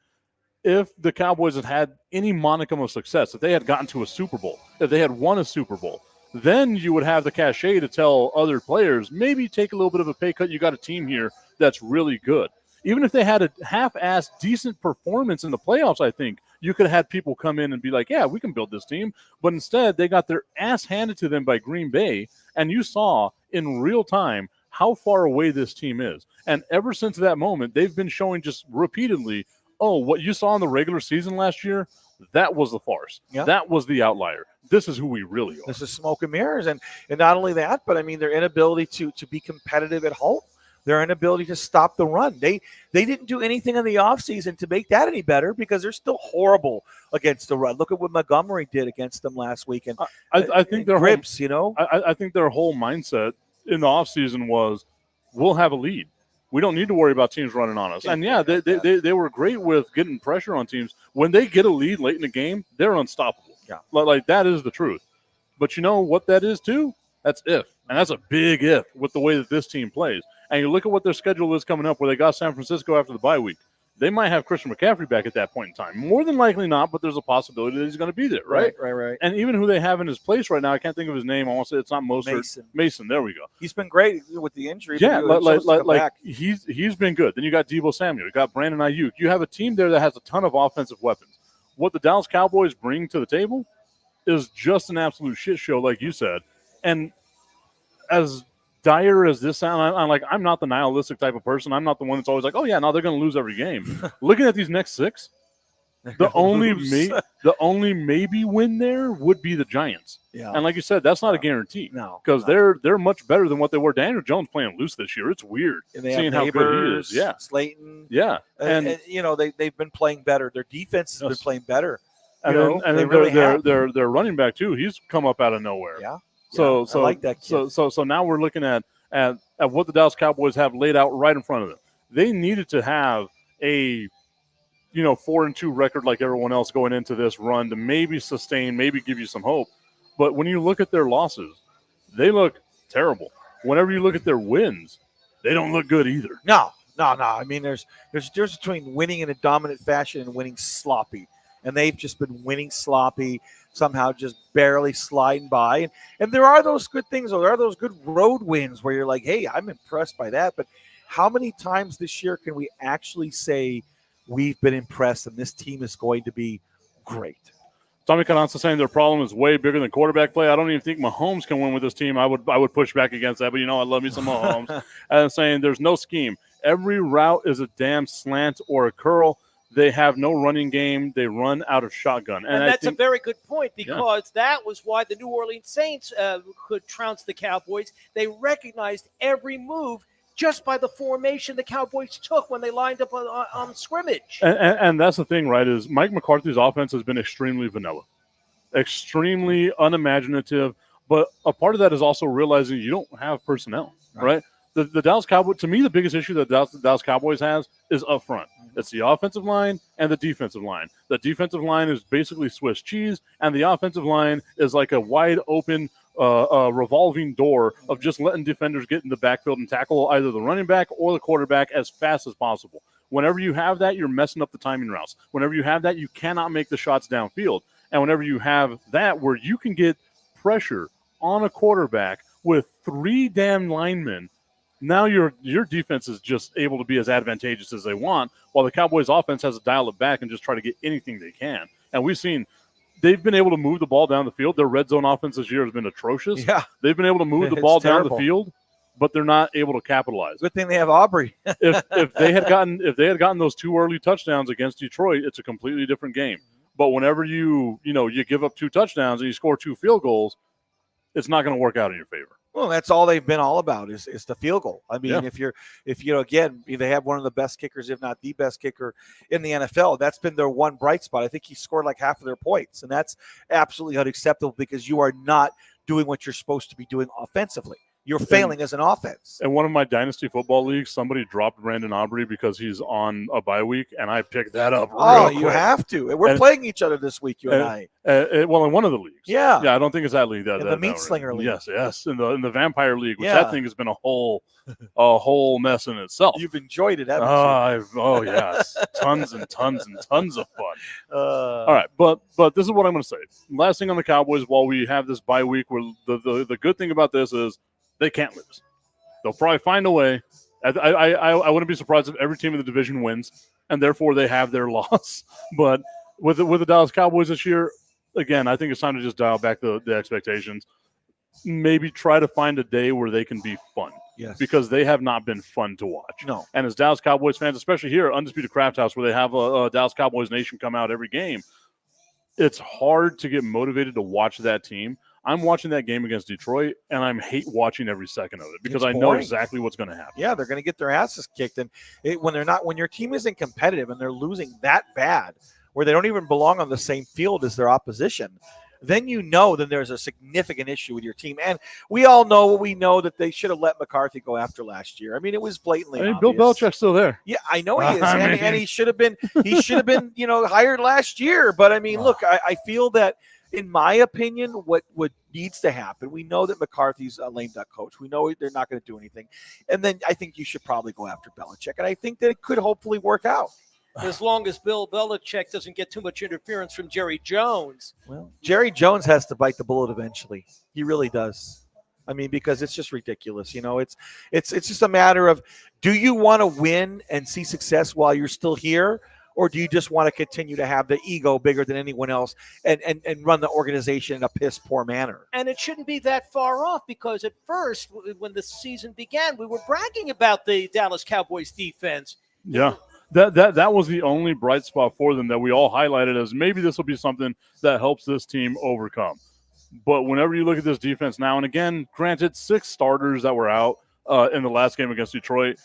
If the Cowboys had any modicum of success, if they had gotten to a Super Bowl, if they had won a Super Bowl, then you would have the cachet to tell other players, maybe take a little bit of a pay cut. You got a team here that's really good. Even if they had a half-assed decent performance in the playoffs, I think you could have had people come in and be like, yeah, we can build this team. But instead, they got their ass handed to them by Green Bay, and you saw in real time how far away this team is. And ever since that moment, they've been showing just repeatedly, oh, what you saw in the regular season last year, that was the farce. Yeah. That was the outlier. This is who we really are. This is smoke and mirrors. And not only that, but I mean, their inability to be competitive at home, their inability to stop the run. They didn't do anything in the offseason to make that any better, because they're still horrible against the run. Look at what Montgomery did against them last week. And I think their grips, I think their whole mindset in the offseason was, we'll have a lead. We don't need to worry about teams running on us. And, yeah, they were great with getting pressure on teams. When they get a lead late in the game, they're unstoppable. Yeah. Like that is the truth. But you know what that is, too? That's if. And that's a big if with the way that this team plays. And you look at what their schedule is coming up, where they got San Francisco after the bye week. They might have Christian McCaffrey back at that point in time. More than likely not, but there's a possibility that he's going to be there, right? Right. And even who they have in his place right now, I can't think of his name. I want to say it's not Mostert. Mason. There we go. He's been great with the injury. Yeah, like he's been good. Then you got Deebo Samuel. You got Brandon Ayuk. You have a team there that has a ton of offensive weapons. What the Dallas Cowboys bring to the table is just an absolute shit show, like you said. And as dire as this sound, I'm not the nihilistic type of person. I'm not the one that's always like, oh yeah, no, they're going to lose every game. Looking at these next six, the only maybe win there would be the Giants. Yeah. And like you said, that's not a guarantee. No, because they're much better than what they were. Daniel Jones playing loose this year. It's weird seeing how good he is. Yeah, Slayton. Yeah, and they've been playing better. Their defense has been playing better. And then their running back too. He's come up out of nowhere. Yeah. So I like that kid. So now we're looking at what the Dallas Cowboys have laid out right in front of them. They needed to have a 4-2 record like everyone else going into this run to maybe sustain, maybe give you some hope. But when you look at their losses, they look terrible. Whenever you look at their wins, they don't look good either. No. I mean, there's a difference between winning in a dominant fashion and winning sloppy. And they've just been winning sloppy, somehow just barely sliding by. And there are those good things, or there are those good road wins where you're like, hey, I'm impressed by that. But how many times this year can we actually say we've been impressed and this team is going to be great? Tommy Cananza saying their problem is way bigger than quarterback play. I don't even think Mahomes can win with this team. I would push back against that, but I love me some Mahomes. And saying there's no scheme. Every route is a damn slant or a curl. They have no running game. They run out of shotgun. And that's a very good point, because that was why the New Orleans Saints could trounce the Cowboys. They recognized every move just by the formation the Cowboys took when they lined up on scrimmage. And that's the thing, right, is Mike McCarthy's offense has been extremely vanilla, extremely unimaginative. But a part of that is also realizing you don't have personnel, right? The Dallas Cowboys, to me, the biggest issue that the Dallas Cowboys has is up front. It's the offensive line and the defensive line. The defensive line is basically Swiss cheese, and the offensive line is like a wide open revolving door of just letting defenders get in the backfield and tackle either the running back or the quarterback as fast as possible. Whenever you have that, you're messing up the timing routes. Whenever you have that, you cannot make the shots downfield. And whenever you have that where you can get pressure on a quarterback with 3 damn linemen, now your defense is just able to be as advantageous as they want, while the Cowboys offense has to dial it back and just try to get anything they can. And we've seen they've been able to move the ball down the field. Their red zone offense this year has been atrocious. Yeah. They've been able to move the ball down the field, but they're not able to capitalize. Good thing they have Aubrey. if they had gotten those 2 early touchdowns against Detroit, it's a completely different game. But whenever you give up 2 touchdowns and you score 2 field goals, it's not going to work out in your favor. Well, that's all they've been all about is the field goal. I mean, if again, they have one of the best kickers, if not the best kicker in the NFL. That's been their one bright spot. I think he scored like half of their points, and that's absolutely unacceptable because you are not doing what you're supposed to be doing offensively. You're failing as an offense. In one of my dynasty football leagues, somebody dropped Brandon Aubrey because he's on a bye week, and I picked that up. Oh, you have to. We're playing each other this week, you and I. Well, in one of the leagues. Yeah. Yeah, I don't think it's that league. The Meat Slinger League. Yes. In the Vampire League, which that thing has been a whole mess in itself. You've enjoyed it, haven't you? Yes. Tons and tons and tons of fun. All right, but this is what I'm going to say. Last thing on the Cowboys, while we have this bye week, where the good thing about this is they can't lose. They'll probably find a way. I wouldn't be surprised if every team in the division wins, and therefore they have their loss. But with the Dallas Cowboys this year, again, I think it's time to just dial back the expectations. Maybe try to find a day where they can be fun. Yes. Because they have not been fun to watch. No. And as Dallas Cowboys fans, especially here at Undisputed CraftHouse, where they have a Dallas Cowboys Nation come out every game, it's hard to get motivated to watch that team. I'm watching that game against Detroit, and I'm hate watching every second of it because I know exactly what's going to happen. Yeah, they're going to get their asses kicked, and when your team isn't competitive and they're losing that bad, where they don't even belong on the same field as their opposition, then there's a significant issue with your team. And we all know that they should have let McCarthy go after last year. I mean, it was blatantly obvious. Bill Belichick's still there. Yeah, I know he is, and he should have been hired last year. But I mean, look, I feel that. In my opinion, what needs to happen, we know that McCarthy's a lame duck coach. We know they're not going to do anything. And then I think you should probably go after Belichick. And I think that it could hopefully work out. As long as Bill Belichick doesn't get too much interference from Jerry Jones. Well, Jerry Jones has to bite the bullet eventually. He really does. I mean, because it's just ridiculous. It's just a matter of, do you want to win and see success while you're still here? Or do you just want to continue to have the ego bigger than anyone else and run the organization in a piss poor manner? And it shouldn't be that far off because at first, when the season began, we were bragging about the Dallas Cowboys defense. Yeah, that was the only bright spot for them that we all highlighted as maybe this will be something that helps this team overcome. But whenever you look at this defense now, and again, granted, 6 starters that were out in the last game against Detroit,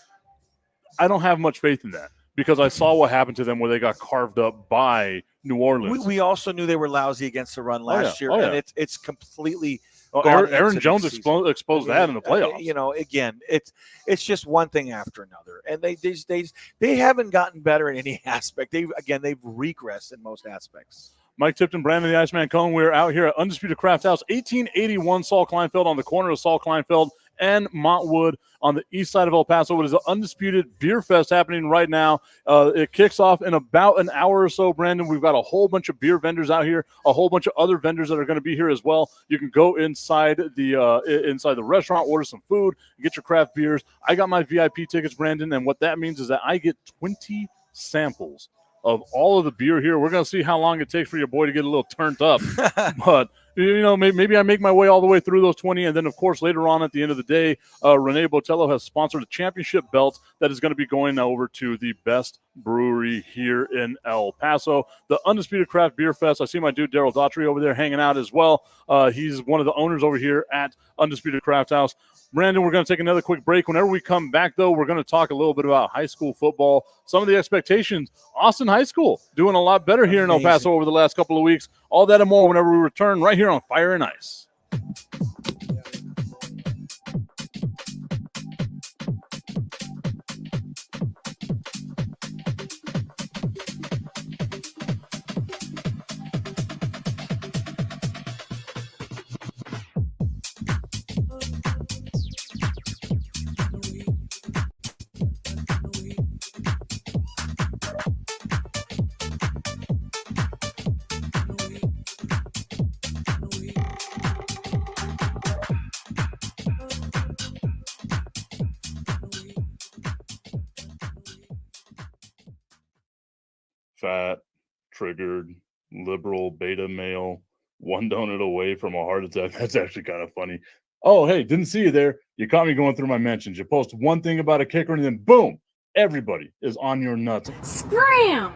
I don't have much faith in that. Because I saw what happened to them where they got carved up by New Orleans. We also knew they were lousy against the run last year, and it's completely. Aaron Jones exposed that in the playoffs. Again, it's just one thing after another, and they haven't gotten better in any aspect. They've regressed in most aspects. Mike Tipton, Brandon the Iceman Cohn. We're out here at Undisputed CraftHouse, 1881 Saul Kleinfeld on the corner of Saul Kleinfeld and Montwood on the east side of El Paso. It is an Undisputed Beer Fest happening right now. It kicks off in about an hour or so, Brandon. We've got a whole bunch of beer vendors out here, a whole bunch of other vendors that are going to be here as well. You can go inside the restaurant, order some food, get your craft beers. I got my VIP tickets, Brandon, and what that means is that I get 20 samples of all of the beer here. We're going to see how long it takes for your boy to get a little turned up. But, maybe I make my way all the way through those 20. And then, of course, later on at the end of the day, Renee Botello has sponsored a championship belt that is going to be going over to the best brewery here in El Paso, the Undisputed Craft Beer Fest. I see my dude Daryl Daughtry over there hanging out as well. He's one of the owners over here at Undisputed Craft House. Brandon, we're going to take another quick break. Whenever we come back, though, we're going to talk a little bit about high school football, some of the expectations. Austin High School doing a lot better here in El Paso over the last couple of weeks. All that and more whenever we return right here on Fire and Ice. Fat, triggered, liberal, beta male, one donut away from a heart attack. That's actually kind of funny. Oh, hey, didn't see you there. You caught me going through my mentions. You post one thing about a kicker and then boom, everybody is on your nuts. Scram!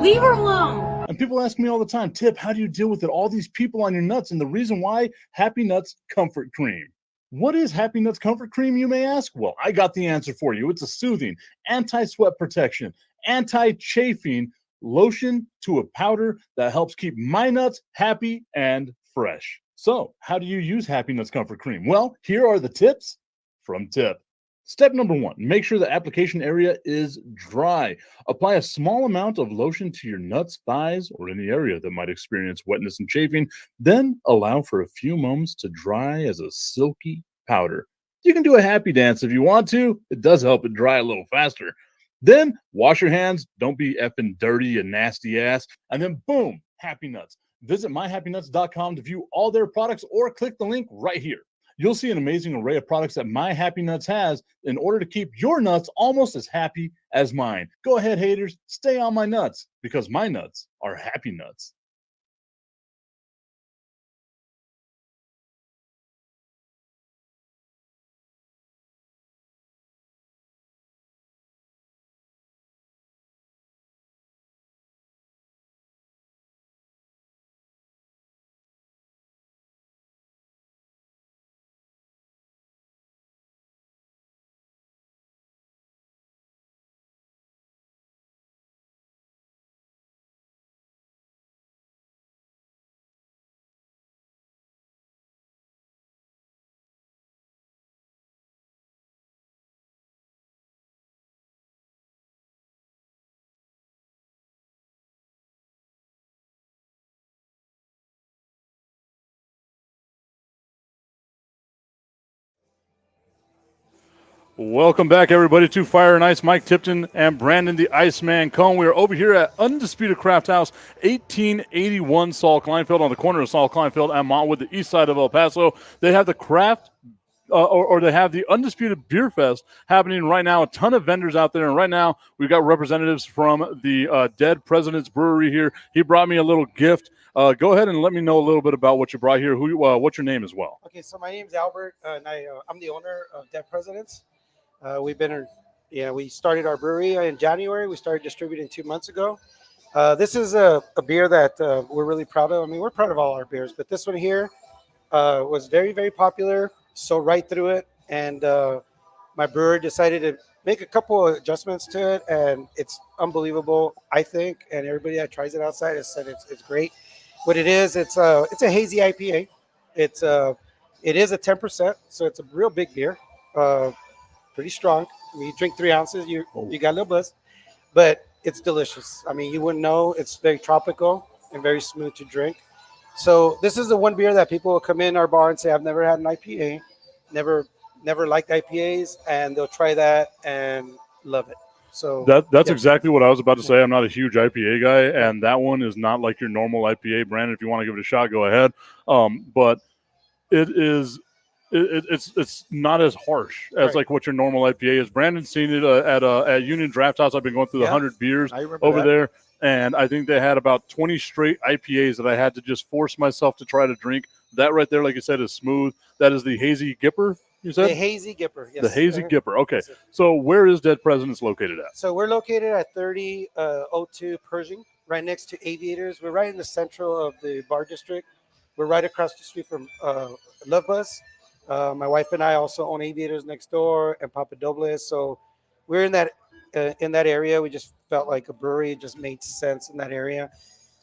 Leave her alone. And people ask me all the time, Tip, how do you deal with it? All these people on your nuts. And the reason why, Happy Nuts Comfort Cream. What is Happy Nuts Comfort Cream, you may ask? Well, I got the answer for you. It's a soothing, anti-sweat protection, anti-chafing lotion to a powder that helps keep my nuts happy and fresh. So, how do you use Happy Nuts Comfort Cream? Well, here are the tips from Tip. Step number 1, make sure the application area is dry. Apply a small amount of lotion to your nuts, thighs, or any area that might experience wetness and chafing. Then allow for a few moments to dry as a silky powder. You can do a happy dance if you want to. It does help it dry a little faster. Then wash your hands. Don't be effing dirty, you nasty ass. And then boom, Happy Nuts. Visit myhappynuts.com to view all their products or click the link right here. You'll see an amazing array of products that My Happy Nuts has in order to keep your nuts almost as happy as mine. Go ahead, haters, stay on my nuts because my nuts are happy nuts. Welcome back, everybody, to Fire and Ice. Mike Tipton and Brandon the Iceman Cohn. We are over here at Undisputed CraftHouse, 1881 Saul Kleinfeld, on the corner of Saul Kleinfeld and Montwood, the east side of El Paso. They have the they have the Undisputed Beer Fest happening right now. A ton of vendors out there, and right now we've got representatives from the Dead President's Brewery here. He brought me a little gift. Go ahead and let me know a little bit about what you brought here. What's your name as well? Okay, so my name is Albert, and I'm the owner of Dead Presidents. We started our brewery in January. We started distributing 2 months ago. This is a beer that we're really proud of. I mean, we're proud of all our beers, but this one here was very, very popular. So right through it, and my brewer decided to make a couple of adjustments to it, and it's unbelievable, I think. And everybody that tries it outside has said it's great. What it is, it's a hazy IPA. It is a 10%, so it's a real big beer. Pretty strong. I mean, you drink 3 ounces, you got a little buzz, but it's delicious. I mean, you wouldn't know. It's very tropical and very smooth to drink. So this is the one beer that people will come in our bar and say, I've never had an IPA, never liked IPAs, and they'll try that and love it. So that's exactly what I was about to say. I'm not a huge IPA guy, and that one is not like your normal IPA. Brandon, if you want to give it a shot, go ahead. But it is. It's not as harsh as like what your normal IPA is. Brandon's seen it at Union Draft House. I've been going through the 100 beers over there, and I think they had about 20 straight IPAs that I had to just force myself to try to drink. That right there, like you said, is smooth. That is the Hazy Gipper, you said? The Hazy Gipper, yes. The Hazy Gipper, okay. So where is Dead Presidents located at? So we're located at 3002 Pershing, right next to Aviators. We're right in the central of the bar district. We're right across the street from Love Bus. My wife and I also own Aviators next door and Papa Dobles. So we're in that area. We just felt like a brewery just made sense in that area.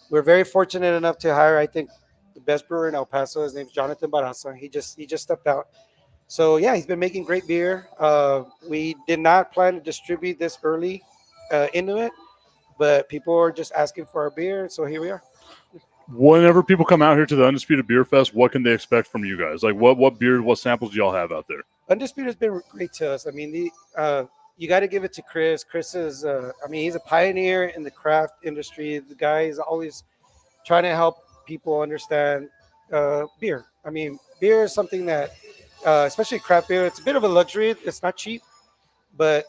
We're very fortunate enough to hire, I think, the best brewer in El Paso. His name's Jonathan Barraza. He just stepped out. So yeah, he's been making great beer. We did not plan to distribute this early into it, but people are just asking for our beer. So here we are. Whenever people come out here to the Undisputed Beer Fest, what can they expect from you guys? Like what beers, what samples do y'all have out there? Undisputed has been great to us. I mean, you got to give it to Chris. Chris is, he's a pioneer in the craft industry. The guy is always trying to help people understand beer. I mean, beer is something that, especially craft beer, it's a bit of a luxury. It's not cheap, but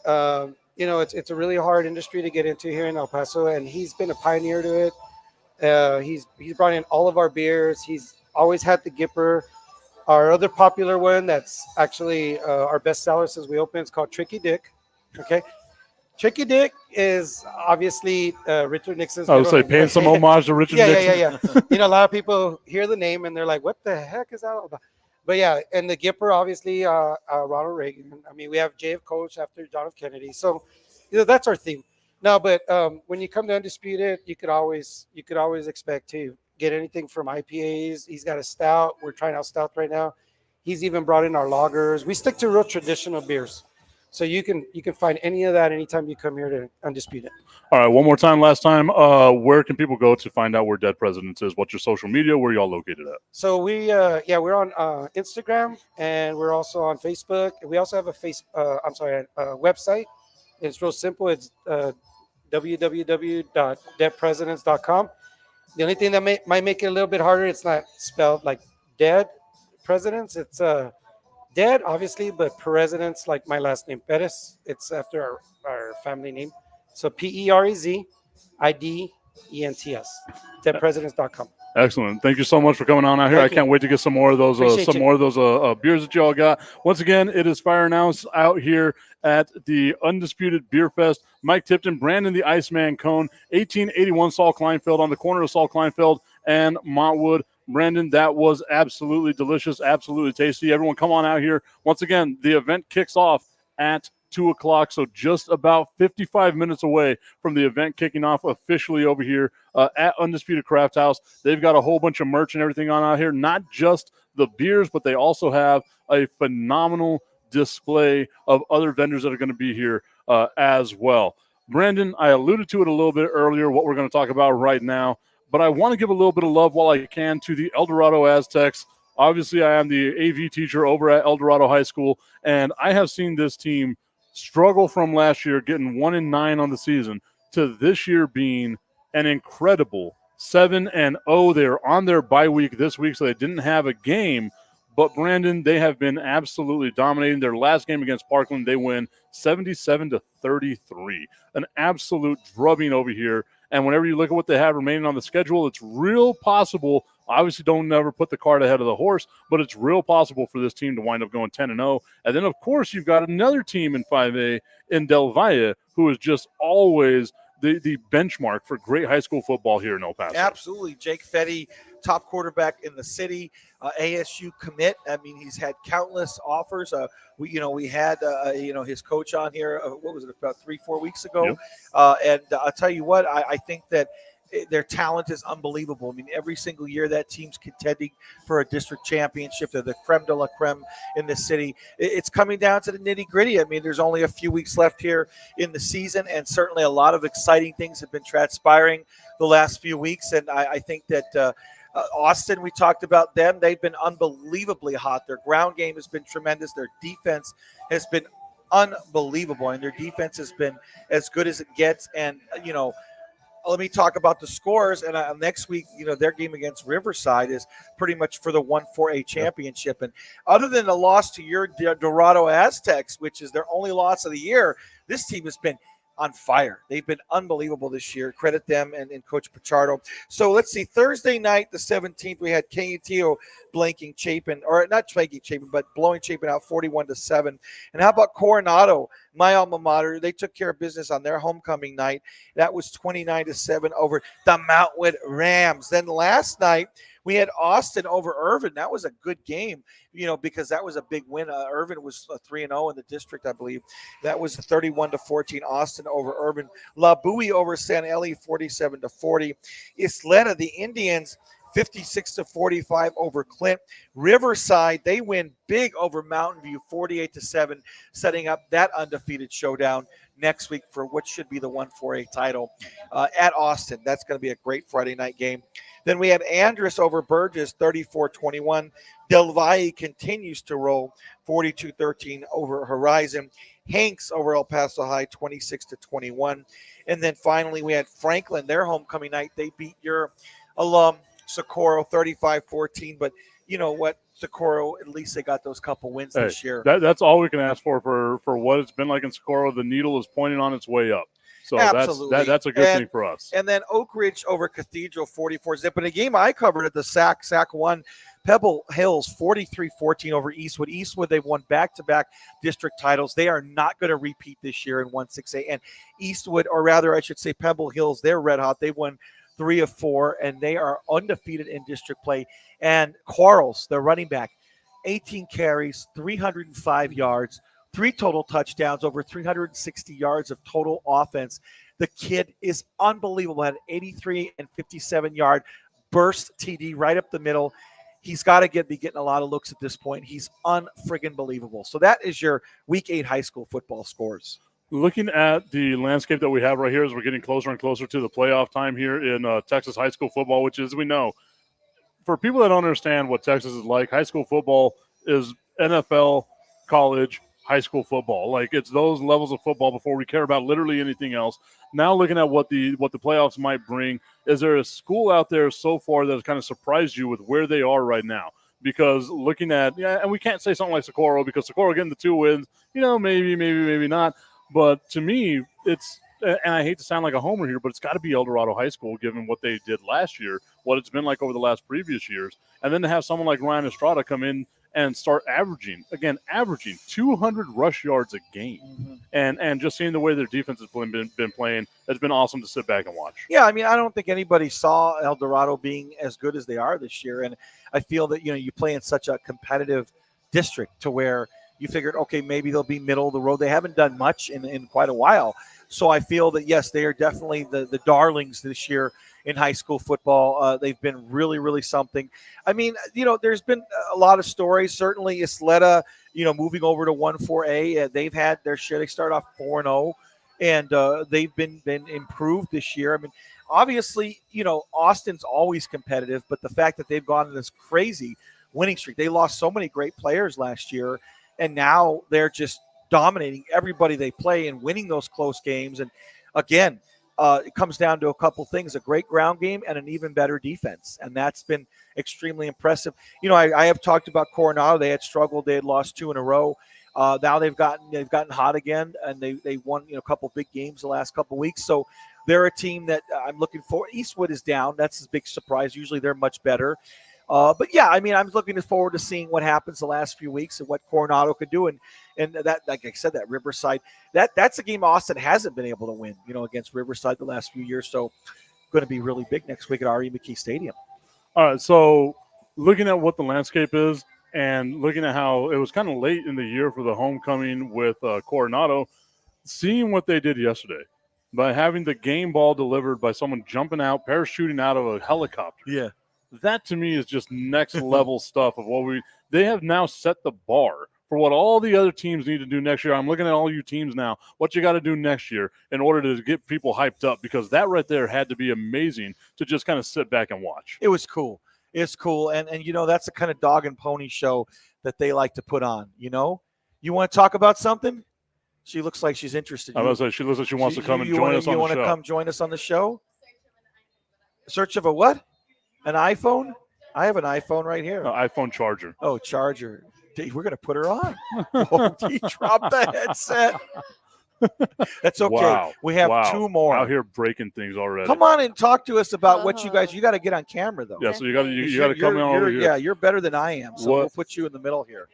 it's a really hard industry to get into here in El Paso, and he's been a pioneer to it. He's brought in all of our beers. He's always had the Gipper. Our other popular one that's actually our best seller since we opened is called Tricky Dick. Okay. Tricky Dick is obviously Richard Nixon's. I would say paying some homage to Richard Nixon. Yeah. A lot of people hear the name and they're like, what the heck is that all about? But yeah, and the Gipper, obviously, Ronald Reagan. I mean, we have JF Coach after John F. Kennedy. So, that's our theme. No, but when you come to Undisputed, you could always expect to get anything from IPAs. He's got a stout. We're trying out stout right now. He's even brought in our lagers. We stick to real traditional beers. So you can find any of that anytime you come here to Undisputed. All right, one more time, last time. Where can people go to find out where Dead Presidents is? What's your social media? Where are y'all located at? So we're on Instagram, and we're also on Facebook. We also have a website. It's real simple. It's www.deadpresidents.com. The only thing that might make it a little bit harder, it's not spelled like Dead Presidents. It's Dead, obviously, but Presidents, like my last name, Perez. It's after our family name. So PEREZIDENTS, deadpresidents.com. Excellent. Thank you so much for coming on out here. I can't wait to get some more of those beers that y'all got. Once again, it is Fire Announce out here at the Undisputed Beer Fest. Mike Tipton, Brandon the Iceman Cone, 1881 Saul Kleinfeld on the corner of Saul Kleinfeld and Montwood. Brandon, that was absolutely delicious, absolutely tasty. Everyone come on out here. Once again, the event kicks off at 2 o'clock, so just about 55 minutes away from the event kicking off officially over here at Undisputed CraftHouse. They've got a whole bunch of merch and everything on out here, not just the beers, but they also have a phenomenal display of other vendors that are going to be here as well. Brandon, I alluded to it a little bit earlier, what we're going to talk about right now, but I want to give a little bit of love while I can to the El Dorado Aztecs. Obviously, I am the AV teacher over at El Dorado High School, and I have seen this team struggle from last year, getting 1-9 on the season, to this year being an incredible 7-0. They're on their bye week this week, so they didn't have a game. But, Brandon, they have been absolutely dominating. Their last game against Parkland, they win 77-33. An absolute drubbing over here. And whenever you look at what they have remaining on the schedule, it's real possible. Obviously, don't never put the cart ahead of the horse, but it's real possible for this team to wind up going 10-0. And then, of course, you've got another team in 5A in Del Valle who is just always the benchmark for great high school football here in El Paso. Absolutely. Jake Fetty, top quarterback in the city, ASU commit. I mean, he's had countless offers. We had his coach on here. What was it, about 3-4 weeks ago? Yep. And I'll tell you what, I think that their talent is unbelievable. I mean, every single year that team's contending for a district championship. They're the creme de la creme in the city. It's coming down to the nitty gritty. I mean, there's only a few weeks left here in the season, and certainly a lot of exciting things have been transpiring the last few weeks. And I think that Austin, we talked about them. They've been unbelievably hot. Their ground game has been tremendous. Their defense has been unbelievable, and their defense has been as good as it gets. And, let me talk about the scores. And next week, their game against Riverside is pretty much for the 1-4A championship. And other than the loss to your Dorado Aztecs, which is their only loss of the year, this team has been on fire. They've been unbelievable this year. Credit them and Coach Pichardo. So let's see. Thursday night, the 17th, we had Kaneeteo blowing Chapin out 41-7. And how about Coronado my alma mater, they took care of business on their homecoming night. That was 29-7 over the Mountwood Rams. Then last night, we had Austin over Irvin. That was a good game, because that was a big win. Irvin was 3-0 in the district, I believe. That was 31-14. Austin over Irvin. La Bowie over San Eli, 47-40. Isleta, the Indians, 56-45 over Clint. Riverside, they win big over Mountain View, 48-7, setting up that undefeated showdown next week for what should be the 1-4A title at Austin. That's going to be a great Friday night game. Then we had Andrus over Burgess, 34-21. Del Valle continues to roll, 42-13 over Horizon. Hanks over El Paso High, 26-21. And then finally we had Franklin, their homecoming night. They beat your alum, Socorro, 35-14. But you know what? Socorro, at least they got those couple wins this year. That's all we can ask for what it's been like in Socorro. The needle is pointing on its way up. So that's a good thing for us. And then Oak Ridge over Cathedral, 44-zip. In a game I covered at the SAC 1, Pebble Hills, 43-14 over Eastwood. Eastwood, they've won back-to-back district titles. They are not going to repeat this year in 1-6A. And Eastwood, or rather I should say Pebble Hills, they're red hot. They've won 3 of 4, and they are undefeated in district play. And Quarles, their running back, 18 carries, 305 yards, 3 total touchdowns, over 360 yards of total offense. The kid is unbelievable. Had an 83 and 57-yard burst TD right up the middle. He's got to be getting a lot of looks at this point. He's unfriggin' believable. So that is your Week 8 high school football scores. Looking at the landscape that we have right here as we're getting closer and closer to the playoff time here in Texas high school football, which is, we know, for people that don't understand what Texas is like, high school football is NFL, college, high school football. Like, it's those levels of football before we care about literally anything else. Now looking at what the playoffs might bring, is there a school out there so far that has kind of surprised you with where they are right now? Because looking at, and we can't say something like Socorro, because Socorro getting the 2 wins, maybe not. But to me, it's, and I hate to sound like a homer here, but it's got to be El Dorado High School, given what they did last year, what it's been like over the last previous years. And then to have someone like Ryan Estrada come in and start averaging 200 rush yards a game. Mm-hmm. And just seeing the way their defense has been playing, it's been awesome to sit back and watch. Yeah, I mean, I don't think anybody saw El Dorado being as good as they are this year. And I feel that, you play in such a competitive district to where you figured, okay, maybe they'll be middle of the road. They haven't done much in quite a while. So I feel that, yes, they are definitely the darlings this year in high school football. They've been really, really something. I mean, there's been a lot of stories. Certainly Isleta, moving over to 1-4A, they've had their share. They start off 4-0, and they've been improved this year. I mean, obviously, Austin's always competitive, but the fact that they've gone on this crazy winning streak, they lost so many great players last year, and now they're just dominating everybody they play and winning those close games. And again, it comes down to a couple things: a great ground game and an even better defense. And that's been extremely impressive. I have talked about Coronado. They had struggled. They had lost 2 in a row. Now they've gotten hot again, and they won a couple big games the last couple weeks. So they're a team that I'm looking for. Eastwood is down. That's a big surprise. Usually they're much better. But yeah, I mean, I'm looking forward to seeing what happens the last few weeks and what Coronado could do. And that, like I said, that Riverside, that's a game Austin hasn't been able to win, against Riverside the last few years. So going to be really big next week at R.E. McKee Stadium. All right. So looking at what the landscape is and looking at how it was kind of late in the year for the homecoming with Coronado, seeing what they did yesterday by having the game ball delivered by someone jumping out, parachuting out of a helicopter. Yeah. That to me is just next level stuff of what they have now set the bar for what all the other teams need to do next year. I'm looking at all you teams now, what you got to do next year in order to get people hyped up, because that right there had to be amazing to just kind of sit back and watch. It was cool. It's cool. And that's the kind of dog and pony show that they like to put on. You want to talk about something? She looks like she's interested. I was say she looks like she wants to come and join us on the show. You want to come join us on the show? Search of a what? An iPhone? I have an iPhone right here. iPhone charger. Oh, charger. We're going to put her on. Oh, he dropped the headset. That's okay. Wow. We have 2 more. Out here breaking things already. Come on and talk to us about what you guys, you got to get on camera, though. Yeah, so you got to come on over here. Yeah, you're better than I am, so we'll put you in the middle here.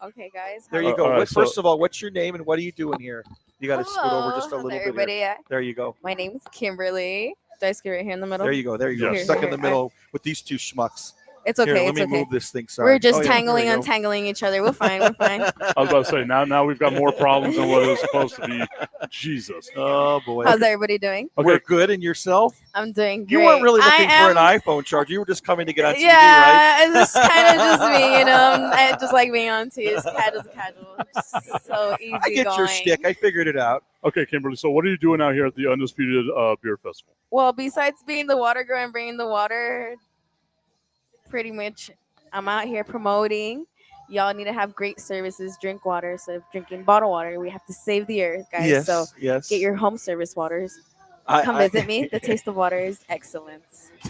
Okay, guys. There you go. Right, First of all, what's your name and what are you doing here? You got to scoot over just a Hello. little How's bit. everybody? Here. There you go. My name's Kimberly. Do I scoot right here in the middle? There you go. There you go. Yes. Stuck in Here. the middle with these two schmucks. It's okay. Here, let it's me okay. move this thing. Sorry. We're just Oh, yeah, there tangling, we go. untangling each other. We're fine. We're fine. I was about to say now we've got more problems than what it was supposed to be. Jesus. Oh boy. How's everybody doing? Okay. We're good, and yourself? I'm doing great. You weren't really looking I for an am- iPhone charger. You were just coming to get on TV, right? Yeah, it's kind of just me, I just like being on TV. It's casual. Just so easy I get your shtick. I figured it out. Okay, Kimberly. So what are you doing out here at the Undisputed Beer Festival? Well, besides being the water girl and bringing the water, pretty much I'm out here promoting. Y'all need to have great services, drink water instead of drinking bottled water. We have to save the earth, guys. Yes. So yes. get your home service waters. Come visit me. The taste of water is excellent.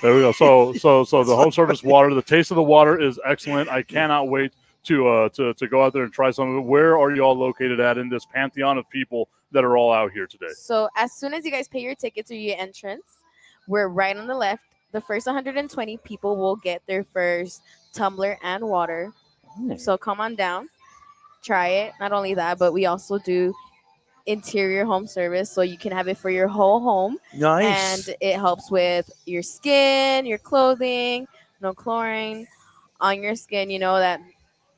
There we go. So the home service water, the taste of the water is excellent. I cannot wait to go out there and try some of it. Where are you all located at in this pantheon of people that are all out here today? So as soon as you guys pay your tickets or your entrance, we're right on the left. The first 120 people will get their first tumbler and water. So come on down, try it. Not only that, but we also do interior home service, so you can have it for your whole home. Nice. And it helps with your skin, your clothing, no chlorine on your skin. You know that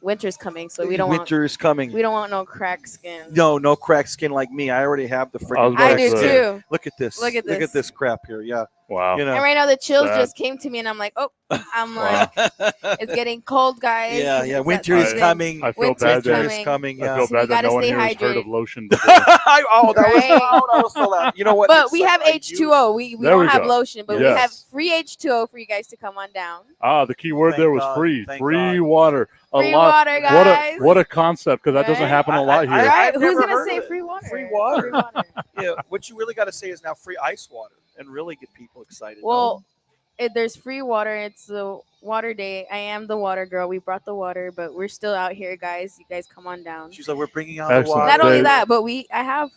winter's coming, so we don't Winter is coming. want no cracked skin. No cracked skin like me. I already have the I was freaking. about I to do say. too. Look at this. Look at Look at this. this crap here. Yeah. Wow. You know. And right now the chills Sad. just came to me, and I'm like, I'm Wow. like, it's getting cold, guys. Yeah. It's Winter that is season. coming. I feel Winter's bad Winter that coming. is coming. I Yeah. feel So you bad that gotta no one stay here has heard of hydrated. lotion before. that was Right? loud. I was so loud. You know what? But It's we like have I H2O. We There don't we have go. lotion, but we Yes. have free H2O for you guys to come on down. The key word Thank there was God. free. Thank Free God. water. Free water, guys. What a concept, because that doesn't Right? happen a lot here. I- Right? I've Who's never gonna heard say of it. free water? Free water. Free water. Yeah. What you really got to say is now free ice water and really get people excited. Well, there's free water. It's the water day. I am the water girl. We brought the water, but we're still out here, guys. You guys come on down. She's like, we're bringing out Excellent. the water. Not only They- that, but I have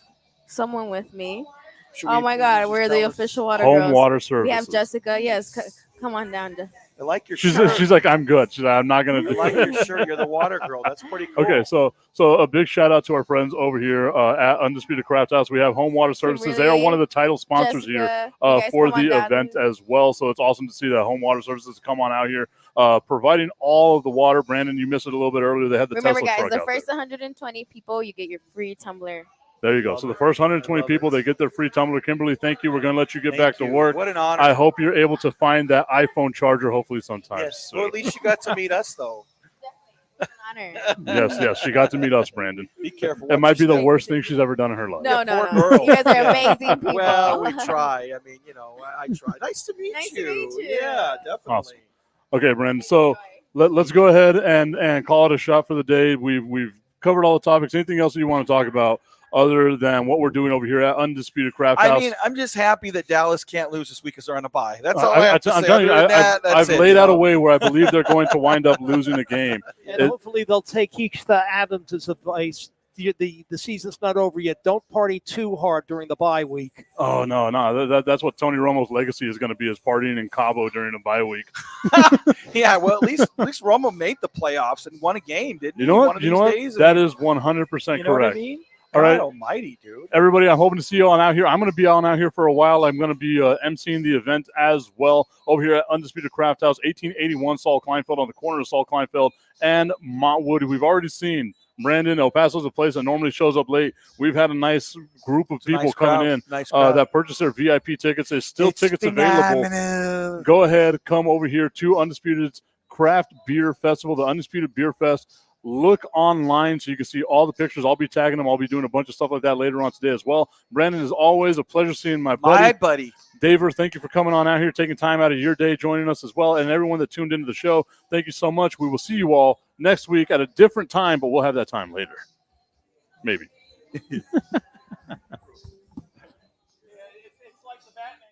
someone with me. Should Oh we- my God, just we're the tell us? official water Home girls. water We services. have Jessica. Yes, come on down. I like your She's shirt. like, I'm good. She's like, I'm not gonna I do like it. your shirt. You're the water girl. That's pretty cool. Okay, so a big shout out to our friends over here at Undisputed Craft House. We have Home Water Services. They are Kimberly, one of the title sponsors here Jessica, you guys for come on the down. event as well. So it's awesome to see that Home Water Services come on out here, providing all of the water. Brandon, you missed it a little bit earlier. They had the Remember, Tesla guys, truck the out first there. 120 people, you get your free tumbler. There you go. So the first 120 people, they get their free tumbler. Kimberly, thank you. We're going to let you get Thank back to you. work. What an honor. I hope you're able to find that iPhone charger hopefully sometime Yes. soon. Well, at least you got to meet us, though. Honor. Yes, she got to meet us, Brandon. Be careful. It what might you be the say. worst thing she's ever done in her life. No, poor no. girl. You guys are amazing people. Well, we try. I mean, I try. Nice to meet Nice to you. meet you. Yeah, definitely. Awesome. Okay, Brandon. So let's go ahead and call it a shot for the day. We've covered all the topics. Anything else that you want to talk about other than what we're doing over here at Undisputed Craft House? I mean, I'm just happy that Dallas can't lose this week because they're on a bye. That's all I have to I'm say. telling you, Other than that, I've that's it, laid you out a know? way where I believe they're going to wind up losing the game. And hopefully they'll take Keisha Adams' advice. The season's not over yet. Don't party too hard during the bye week. Oh no, that's what Tony Romo's legacy is going to be: is partying in Cabo during the bye week. Yeah, well, at least Romo made the playoffs and won a game, didn't he? You know One what? of You these know what? days? That is 100% you know what I correct. mean? All right. God almighty, dude. Everybody, I'm hoping to see you all out here. I'm going to be on out here for a while. I'm going to be emceeing the event as well over here at Undisputed Craft House, 1881 Saul Kleinfeld, on the corner of Saul Kleinfeld and Montwood. We've already seen Brandon. El Paso's a place that normally shows up late. We've had a nice group of It's a people nice coming crowd. in Nice crowd. that purchase their VIP tickets. There's still It's tickets available. phenomenal. Go ahead, come over here to Undisputed's Craft Beer Festival, the Undisputed Beer Fest. Look online so you can see all the pictures. I'll be tagging them. I'll be doing a bunch of stuff like that later on today as well. Brandon, is always a pleasure seeing my buddy. My buddy. Daver, thank you for coming on out here, taking time out of your day, joining us as well. And everyone that tuned into the show, thank you so much. We will see you all next week at a different time, but we'll have that time later. Maybe. It's like the Batman.